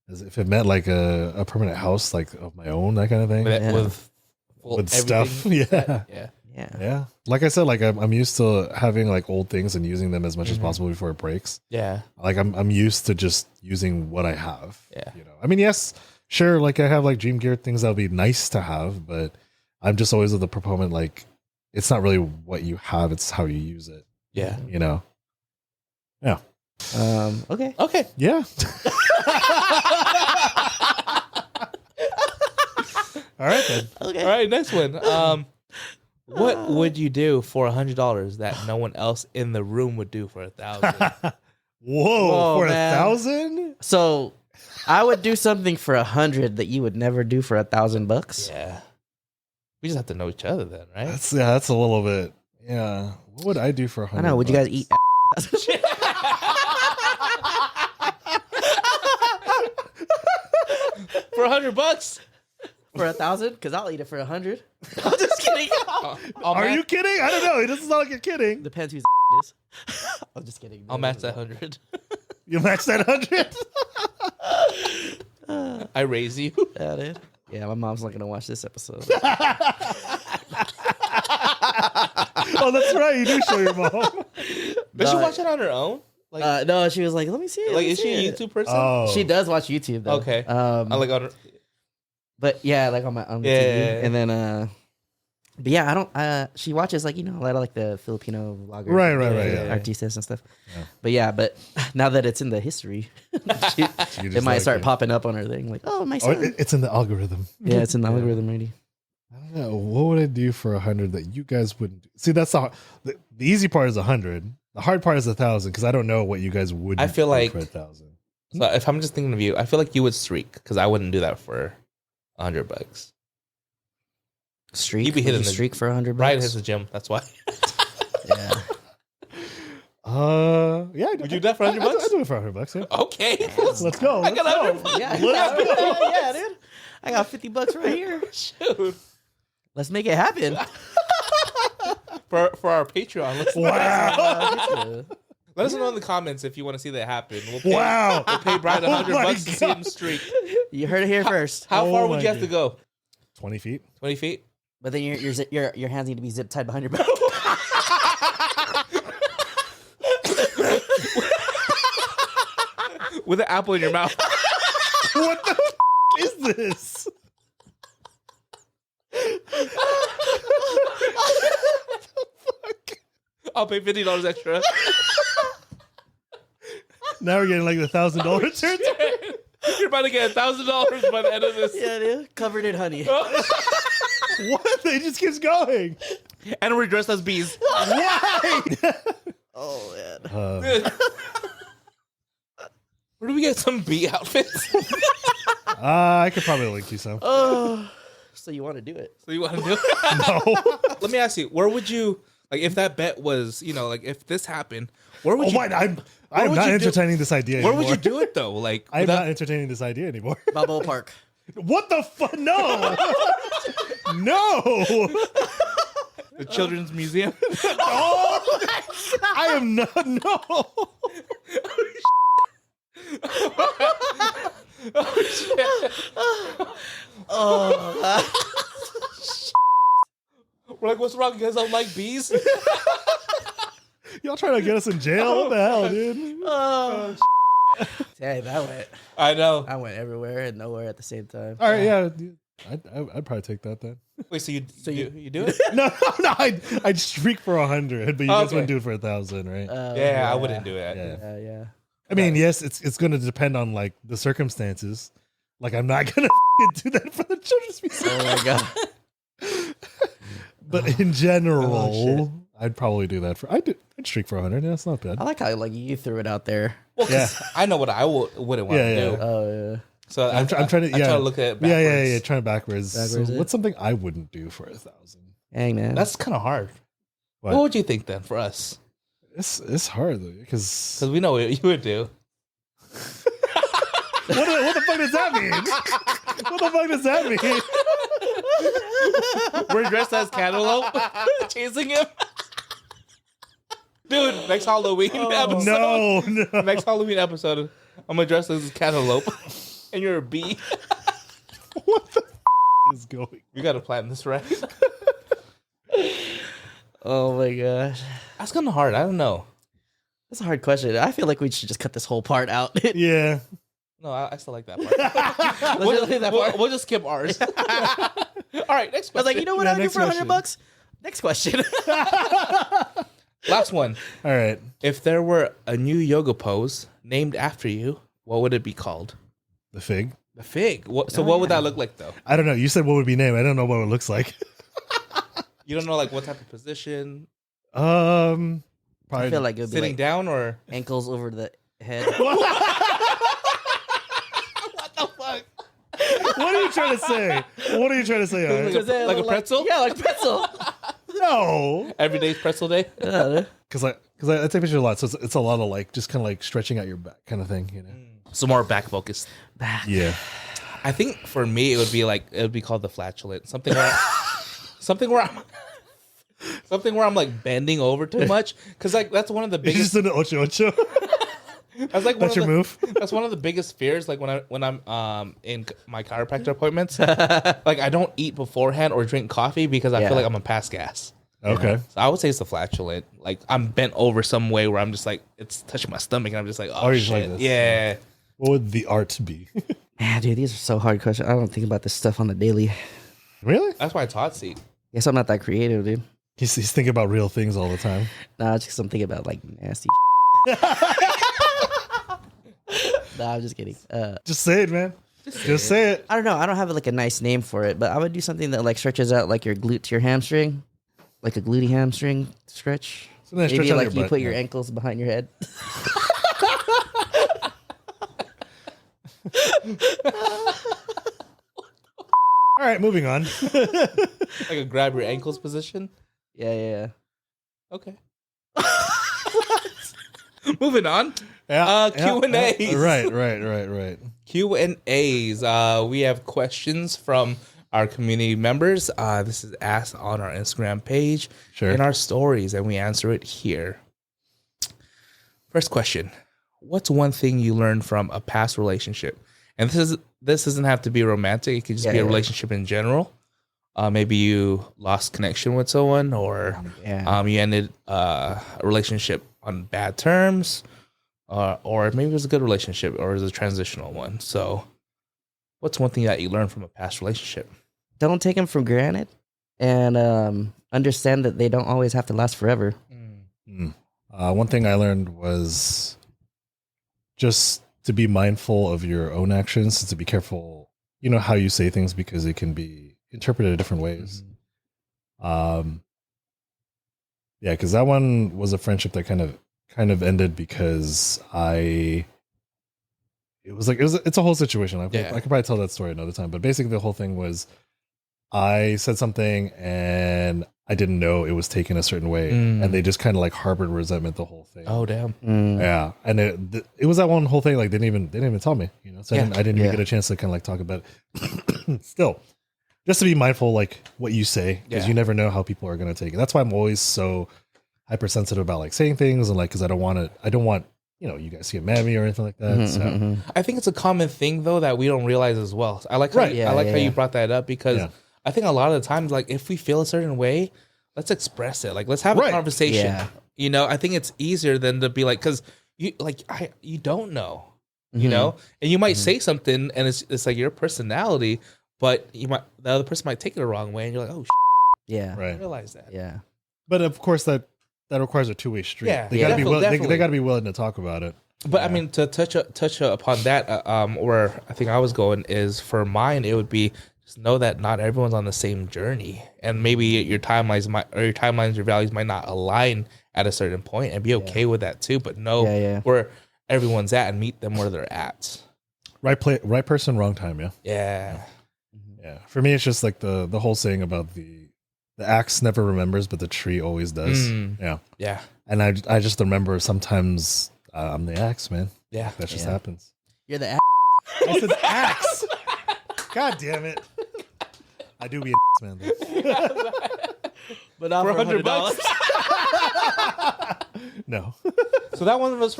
if it meant like a permanent house, like of my own, that kind of thing. With stuff. Yeah. Like I said, like I'm used to having like old things and using them as much as possible before it breaks. Yeah. Like I'm used to just using what I have. Yeah. You know, I mean, yes, sure. Like I have like dream gear things that would be nice to have, but I'm just always the proponent. Like it's not really what you have; it's how you use it. Yeah. You know. Yeah. Okay. Okay. Yeah. All right then. Okay. All right. Next one. What would you do for $100 that no one else in the room would do for $1,000? Whoa, for man. 1,000? So, I would do something for 100 that you would never do for $1,000. Yeah. We just have to know each other then, right? That's a little bit. Yeah. What would I do for 100? I know. Would you guys eat? For $100? For 1,000? Because I'll eat it for 100. I'm just kidding. Are you kidding? I don't know. It doesn't sound like you're kidding. Depends whose is. I'm just kidding. I'll match that 100. You match that 100? I raise you. Yeah, dude. Yeah, my mom's not gonna watch this episode. Oh, that's right. You do show your mom. Does she watch it on her own? Like, no, she was like, "Let me see it." like is she a YouTube person? Oh. She does watch YouTube though. Okay. I like on her. But yeah, like on my TV. Yeah. And then but yeah, I don't she watches like, you know, a lot of like the Filipino vloggers. Right, yeah. Artistas and stuff. Yeah. But now that it's in the history, it might start popping up on her thing. Like, oh, my son. It's in the algorithm. Yeah, it's in the algorithm already. I don't know. What would I do for 100 that you guys wouldn't do? See, that's the easy part is 100. The hard part is 1,000 because I don't know what you guys would. I feel do like for 1,000. So if I'm just thinking of you, I feel like you would streak because I wouldn't do that for $100. Streak? You'd be hitting the streak for $100. Brian hits the gym. That's why. Yeah. Yeah. Would you do that for $100? I do it for $100. Yeah. Okay. Let's go. I got Let's go. Yeah, Let's go. yeah, dude. I got $50 right here. Shoot. Let's make it happen. For our Patreon. Wow. Let us know in the comments if you want to see that happen. We'll pay, Wow. We'll pay Brian Oh my $100 to see him God. streak. You heard it here first. How Oh far would my you have to go? 20 feet. 20 feet? But then your hands need to be zip tied behind your back. With an apple in your mouth. What the is this? I'll pay $50 extra. Now we're getting like the $1,000 return. You're about to get $1,000 by the end of this. Yeah, dude. Covered in honey. What? It just keeps going. And we're dressed as bees. Why? Oh, man. Where do we get some bee outfits? I could probably link you some. Oh, so you want to do it? So you want to do it? No. Let me ask you, where would you, like, if that bet was, you know, like, if this happened, where would Oh, you? what? I'm would not you do- entertaining this idea Where anymore. would you do it though? Like, I'm without- not entertaining this idea anymore. Balboa Park. What the fuck? No. No. the Children's Museum. Oh, I am not. No. Oh, We're like, what's wrong? You guys don't like bees? Y'all trying to get us in jail? What the hell, dude? oh. Hey, that I know. went everywhere and nowhere at the same time. All right, yeah. Dude, I'd probably take that then. Wait, so you do it? No, I'd streak for 100, but you guys Okay. wouldn't do it for 1,000, right? Yeah, I wouldn't do it. Yeah. Yeah. I mean, yes, it's going to depend on like the circumstances. Like, I'm not gonna do that for the children's museum. Oh my god. But in general, Oh, I'd probably do that I'd streak for 100. Yeah, that's not bad. I like how like you threw it out there. Well, 'cause I know what I wouldn't want Yeah, to yeah. do. Oh yeah. So I'm trying to. I Yeah, try to look at it yeah, backwards. trying backwards. Backwards, So yeah. what's something I wouldn't do for 1,000? Dang man. That's kind of hard. What would you think then for us? It's hard though because we know what you would do. what the fuck does that mean? What the fuck does that mean? We're dressed as cantaloupe, chasing him. Dude, next Halloween episode. No. Next Halloween episode, I'm gonna dress as a cantaloupe, and you're a bee. What the is going? You gotta plan this right. Oh my gosh. That's kind of hard. I don't know. That's a hard question. I feel like we should just cut this whole part out. Yeah. No, I still like that part. We'll just skip ours. All right, next question. I was like, you know what I would do next for question. $100? Next question. Last one. All right. If there were a new yoga pose named after you, what would it be called? The fig. The fig. What would that look like, though? I don't know. You said what would be named. I don't know what it looks like. You don't know, like, what type of position? Probably I feel like it would be Sitting like down or? ankles over the head. What the fuck? What are you trying to say? What are you trying to say? Art? Like a pretzel? Yeah, like a pretzel. No. Every day's pretzel day? Because I take pictures a lot, so it's a lot of like just kind of like stretching out your back kind of thing, you know. So more back focused. Back. Yeah. I think for me it would be called the flatulent. Something where I'm like bending over too much, because like that's one of the You biggest. just did an ocho ocho. That's like That's your move. That's one of the biggest fears. Like when I'm in my chiropractor appointments, like I don't eat beforehand or drink coffee because I feel like I'm gonna pass gas. Okay. So I would say it's the flatulent. Like I'm bent over some way where I'm just like it's touching my stomach and I'm just like, oh you're shit, just like this. yeah. What would the art be? Man, dude, these are so hard questions. I don't think about this stuff on the daily. Really? That's why it's hot seat. Guess I'm not that creative, dude. He's thinking about real things all the time. Nah, it's just I'm thinking about like nasty. Nah, I'm just kidding. Just say it, man. Just say it. I don't know. I don't have like a nice name for it, but I would do something that like stretches out like your glute to your hamstring, like a gluteal hamstring stretch. So then Maybe stretch out like your you butt, put your yeah. ankles behind your head. All right, moving on. Like a grab your ankles position. Yeah. Okay. Moving on. Yeah. Q&As. Right. Q&As. We have questions from our community members. This is asked on our Instagram page, Sure. in our stories, and we answer it here. First question: what's one thing you learned from a past relationship? And this doesn't have to be romantic. It could just be a relationship in general. Maybe you lost connection with someone, or you ended a relationship on bad terms, or maybe it was a good relationship, or it was a transitional one. So, what's one thing that you learned from a past relationship? Don't take them for granted, and understand that they don't always have to last forever. One thing I learned was just to be mindful of your own actions, to be careful, how you say things, because it can be interpreted in different ways. Because that one was a friendship that kind of ended because it's a whole situation. I could probably tell that story another time, but basically the whole thing was I said something and I didn't know it was taken a certain way, and they just kind of like harbored resentment the whole thing. Oh damn! Yeah, and it was that one whole thing. Like they didn't even tell me, So I didn't even get a chance to kind of like talk about it. Still, just to be mindful, like what you say, because you never know how people are going to take it. That's why I'm always so hypersensitive about like saying things, and like because I don't want you guys to get mad at me or anything like that. I think it's a common thing though that we don't realize as well. I like how you brought that up, because I think a lot of the times, like if we feel a certain way, let's express it. Like let's have a conversation. Yeah. I think it's easier than to be like, because you don't know, and you might say something and it's like your personality, but the other person might take it the wrong way, and you're like, oh, yeah, right. I realize that. Yeah, but of course that requires a two-way street. Yeah, they gotta be willing. definitely. They gotta be willing to talk about it. But I mean, to touch upon that, where I think I was going is, for mine, it would be just know that not everyone's on the same journey, and maybe your timelines, your values might not align at a certain point, and be okay with that too. But know where everyone's at and meet them where they're at. Right person, wrong time. Yeah. Yeah. For me, it's just like the whole saying about the the axe never remembers, but the tree always does. Yeah. Yeah. And I just remember sometimes I'm the axe, man. Yeah. That just happens. You're the I said axe. God damn it. I do be an axe, man. Though. but not for $100. No. So that one was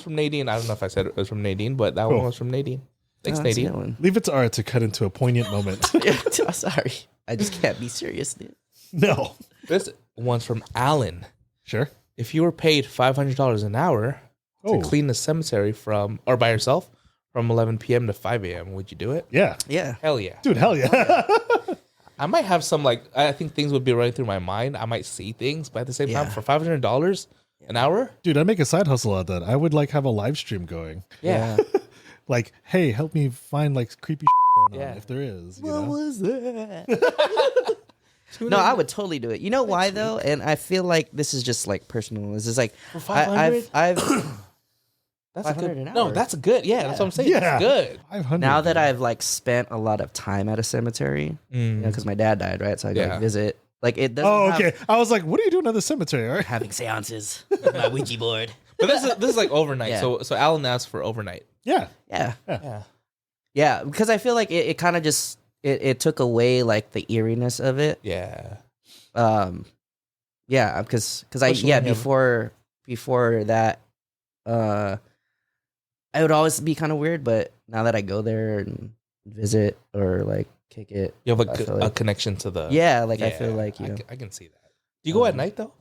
from Nadine. I don't know if I said it was from Nadine, but that one was from Nadine. Thanks, Oh, that's a good Nadine. one. Leave it to Art to cut into a poignant moment. Sorry. I just can't be serious, dude. No. This one's from Alan. Sure. If you were paid $500 an hour to clean the cemetery by yourself from 11 p.m. to 5 a.m., would you do it? Yeah. Yeah. Hell yeah. Dude, hell yeah. I might have some, I think things would be running through my mind. I might see things, but at the same time, for $500 an hour? Dude, I'd make a side hustle out of that. I would have a live stream going. Yeah. Like, hey, help me find creepy going on if there is. What was that? No, I would totally do it. You know why though? And I feel like this is just personal. This is for 500? I've That's 500 a good. an No, hour. that's a good. Yeah, that's what I'm saying. Yeah. That's good. 500. now that I've spent a lot of time at a cemetery, because my dad died, right? So I go visit. It doesn't. Oh, have okay. I was like, what are you doing at the cemetery? All right. having seances with my Ouija board. But this is overnight. Yeah. So Alan asked for overnight. Yeah. Yeah, because I feel like it kind of just it took away the eeriness of it. Yeah. Yeah, because Especially when you have- before that, I would always be kind of weird, but now that I go there and visit or kick it, You have I feel a like- connection to the. I feel like I can see that. Do you go at night though?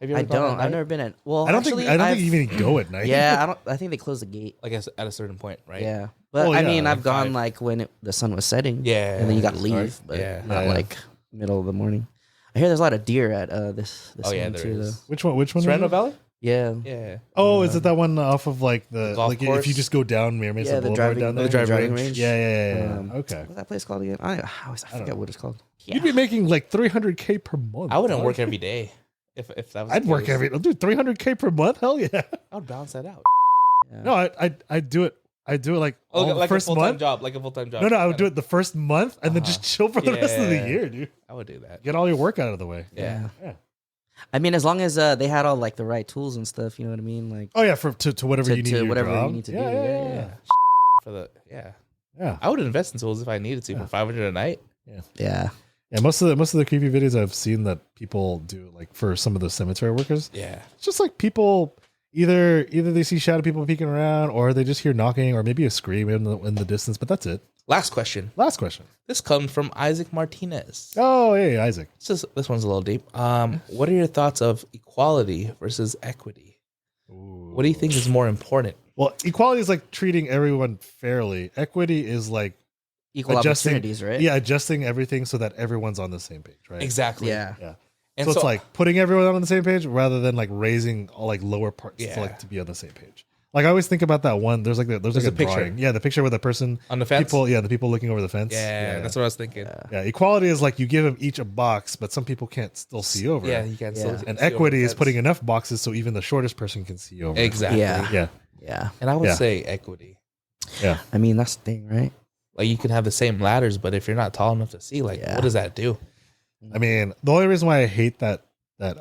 Have you I ever gone at don't. night? I've never been at. Well, I don't actually, think you even go at night. Yeah, I don't. I think they close the gate. At a certain point, right? Yeah, but Well, I yeah, mean, like I've gone 5. when the sun was setting. Yeah. and then you got to Sorry. leave, but Yeah. not Yeah. middle of the morning. I hear there's a lot of deer at this. Oh yeah, one there too, is. though. Which one? Which one? Serrano is it? Valley. Yeah, Yeah. Oh, is it that one off of the golf if you course? just go down Mira Mesa yeah, the Boulevard driving, down there? the driving range. Yeah. Okay. What's that place called again? I forget what it's called. You'd be making $300K per month. I wouldn't dog. work every day if that was. I'd the work case. dude. $300K per month? Hell yeah. I would balance that out. Yeah. No, I do it. I do it all the like first a full-time month. job, like a full-time job. No, I would do it the first month and then just chill for the rest of the Yeah. year, dude. I would do that. Get all your work out of the way. Yeah. I mean, as long as they had all the right tools and stuff, you know what I mean? Oh yeah, to whatever you need. to your whatever job. you need to do. Yeah. For the Yeah. I would invest in tools if I needed to for $500 a night. Yeah. Yeah, most of the creepy videos I've seen that people do for some of the cemetery workers, Yeah. it's just people either they see shadow people peeking around or they just hear knocking or maybe a scream in the distance, but that's it. Last question. Last question. This comes from Isaac Martinez. Oh, hey, Isaac. This one's a little deep. What are your thoughts of equality versus equity? What do you think is more important? Well, equality is treating everyone fairly. Equity is Equal adjusting, opportunities, right? Yeah, adjusting everything so that everyone's on the same page, right? Exactly. Yeah. Yeah. And So it's putting everyone on the same page rather than raising all lower parts to be on the same page. I always think about that one. There's a picture. drawing. Yeah, the picture with the person on the fence. the people looking over the fence. Yeah, that's what I was thinking. Yeah, equality is you give them each a box, but some people can't still see over. Yeah, it. you can't. Yeah. Still And see over equity the is fence. putting enough boxes so even the shortest person can see over. it. Exactly. Yeah. Yeah. Yeah. And I would Yeah. say equity. Yeah. I mean, that's the thing, right? You can have the same ladders, but if you're not tall enough to see, what does that do? I mean, the only reason why I hate that Picture?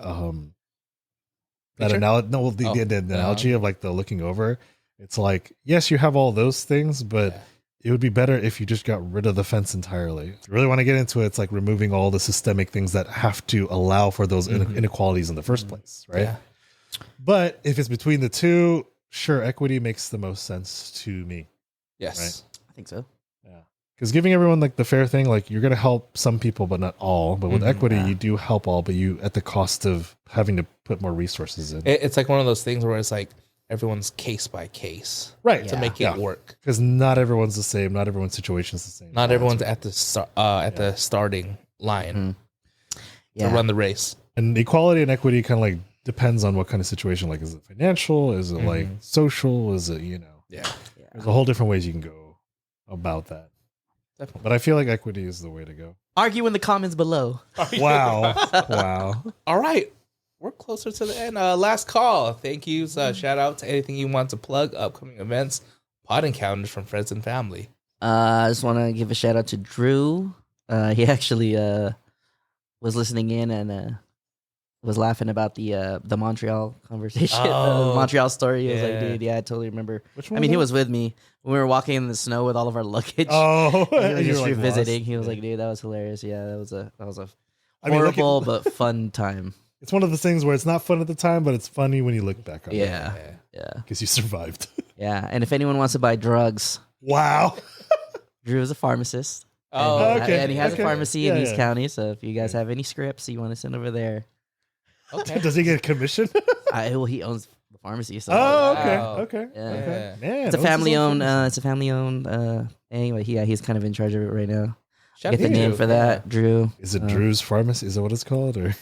the analogy of the looking over, it's yes, you have all those things, but it would be better if you just got rid of the fence entirely. If you really want to get into it, it's removing all the systemic things that have to allow for those inequalities in the first place, right? Yeah. But if it's between the two, sure, equity makes the most sense to me. Yes. I think so. Yeah. Because giving everyone the fair thing, you're going to help some people, but not all. But with equity, you do help all, but you at the cost of having to put more resources in. It's one of those things where it's everyone's case by case, Right. to make it work. Because not everyone's the same. Not everyone's situation is the same. Not everyone's at the the starting line to run the race. And equality and equity kind of depends on what kind of situation. Is it financial? Is it social? Is it, Yeah. there's a whole different ways you can go about that. Definitely. But I feel like equity is the way to go. Argue in the comments below. Wow. Wow. All right. We're closer to the end. Last call. Thank you. Shout out to anything you want to plug, upcoming events, pod encounters from friends and family. I just want to give a shout out to Drew. He actually was listening in and was laughing about the Montreal conversation, Oh, the Montreal story. He was like, yeah. dude, yeah, I totally remember. Which I one mean, he was was with me when we were walking in the snow with all of our luggage. Oh, And he was you just were, like, revisiting. lost. He was Yeah. like, dude, that was hilarious. Yeah, that was a I mean, look at- horrible but fun time. It's one of the things where it's not fun at the time, but it's funny when you look back on it. Yeah, yeah, Because you survived. yeah. And if anyone wants to buy drugs, Wow. Drew is a pharmacist. Oh, okay. And he has Okay. a pharmacy Yeah, in East yeah. County. So if you guys have any scripts you want to send over there, okay. Does he get a commission? well, he owns the pharmacy. So Oh, okay. Wow. Okay. Yeah. Okay. Yeah. Man, it's a owns his family own owned. pharmacy. It's a family owned. Anyway, he's kind of in charge of it right now. Shout Get out the to name you. for that, Drew. Is it Drew's Pharmacy? Is that what it's called? Or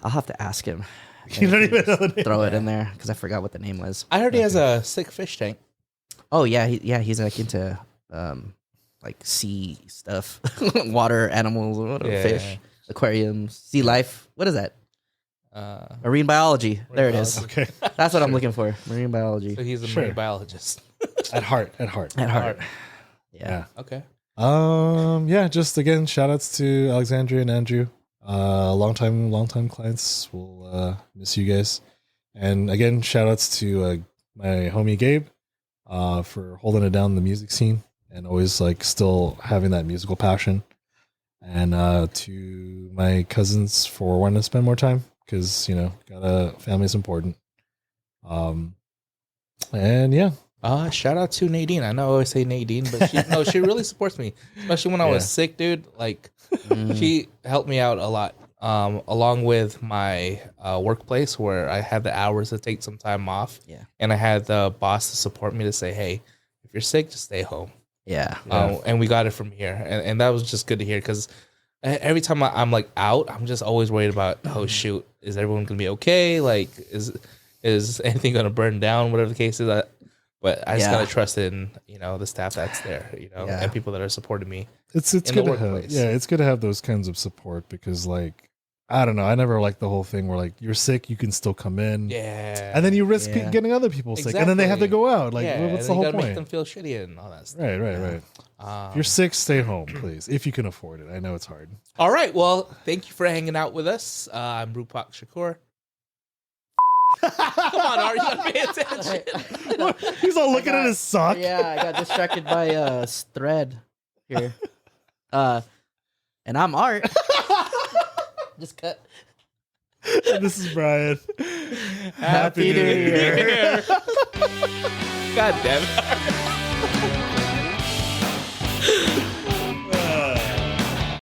I'll have to ask him. you don't even know the name? Throw it in there because I forgot what the name was. I heard he has a sick fish tank. Oh yeah, he's like into like sea stuff, water animals, whatever, Yeah. fish, aquariums, sea life. What is that? Uh, Marine biology. There it is. Okay. That's what I'm looking for. Marine biology. so he's a Sure. marine biologist. At heart. At heart. At heart. Yeah. Okay. Yeah, just again, shout outs to Alexandria and Andrew. Long time clients. We'll miss you guys. And again, shout outs to my homie Gabe for holding it down in the music scene and always like still having that musical passion. And to my cousins for wanting to spend more time because family is important. And yeah. Shout out to Nadine. I know I always say Nadine, but she really supports me, especially when I was Yeah. sick, dude. Like, she helped me out a lot. Along with my workplace where I had the hours to take some time off. Yeah. And I had the boss to support me to say, hey, if you're sick, just stay home. Yeah. And we got it from here. And that was just good to hear because every time I'm like out, I'm just always worried about, oh, shoot, is everyone going to be okay? Like, is anything going to burn down, whatever the case is? But I just Yeah. gotta trust in, the staff that's there, Yeah. and people that are supporting me. It's in good the to have workplace. it's good to have those kinds of support because like I don't know, I never liked the whole thing where like you're sick, you can still come in. Yeah. And then you risk Yeah. getting other people sick, and then they have to Exactly. go out. Like, yeah, what's and the you whole gotta point? make them feel shitty and all that stuff. Right. If you're sick, stay home, please, if you can afford it. I know it's hard. All right. Well, thank you for hanging out with us. I'm brewpac.shakur. Come on, Ari, you gotta pay attention. He's all looking at his sock. Yeah, I got distracted by a thread here. And I'm Art. Just cut. And this is Brian. Happy New Year. God damn it.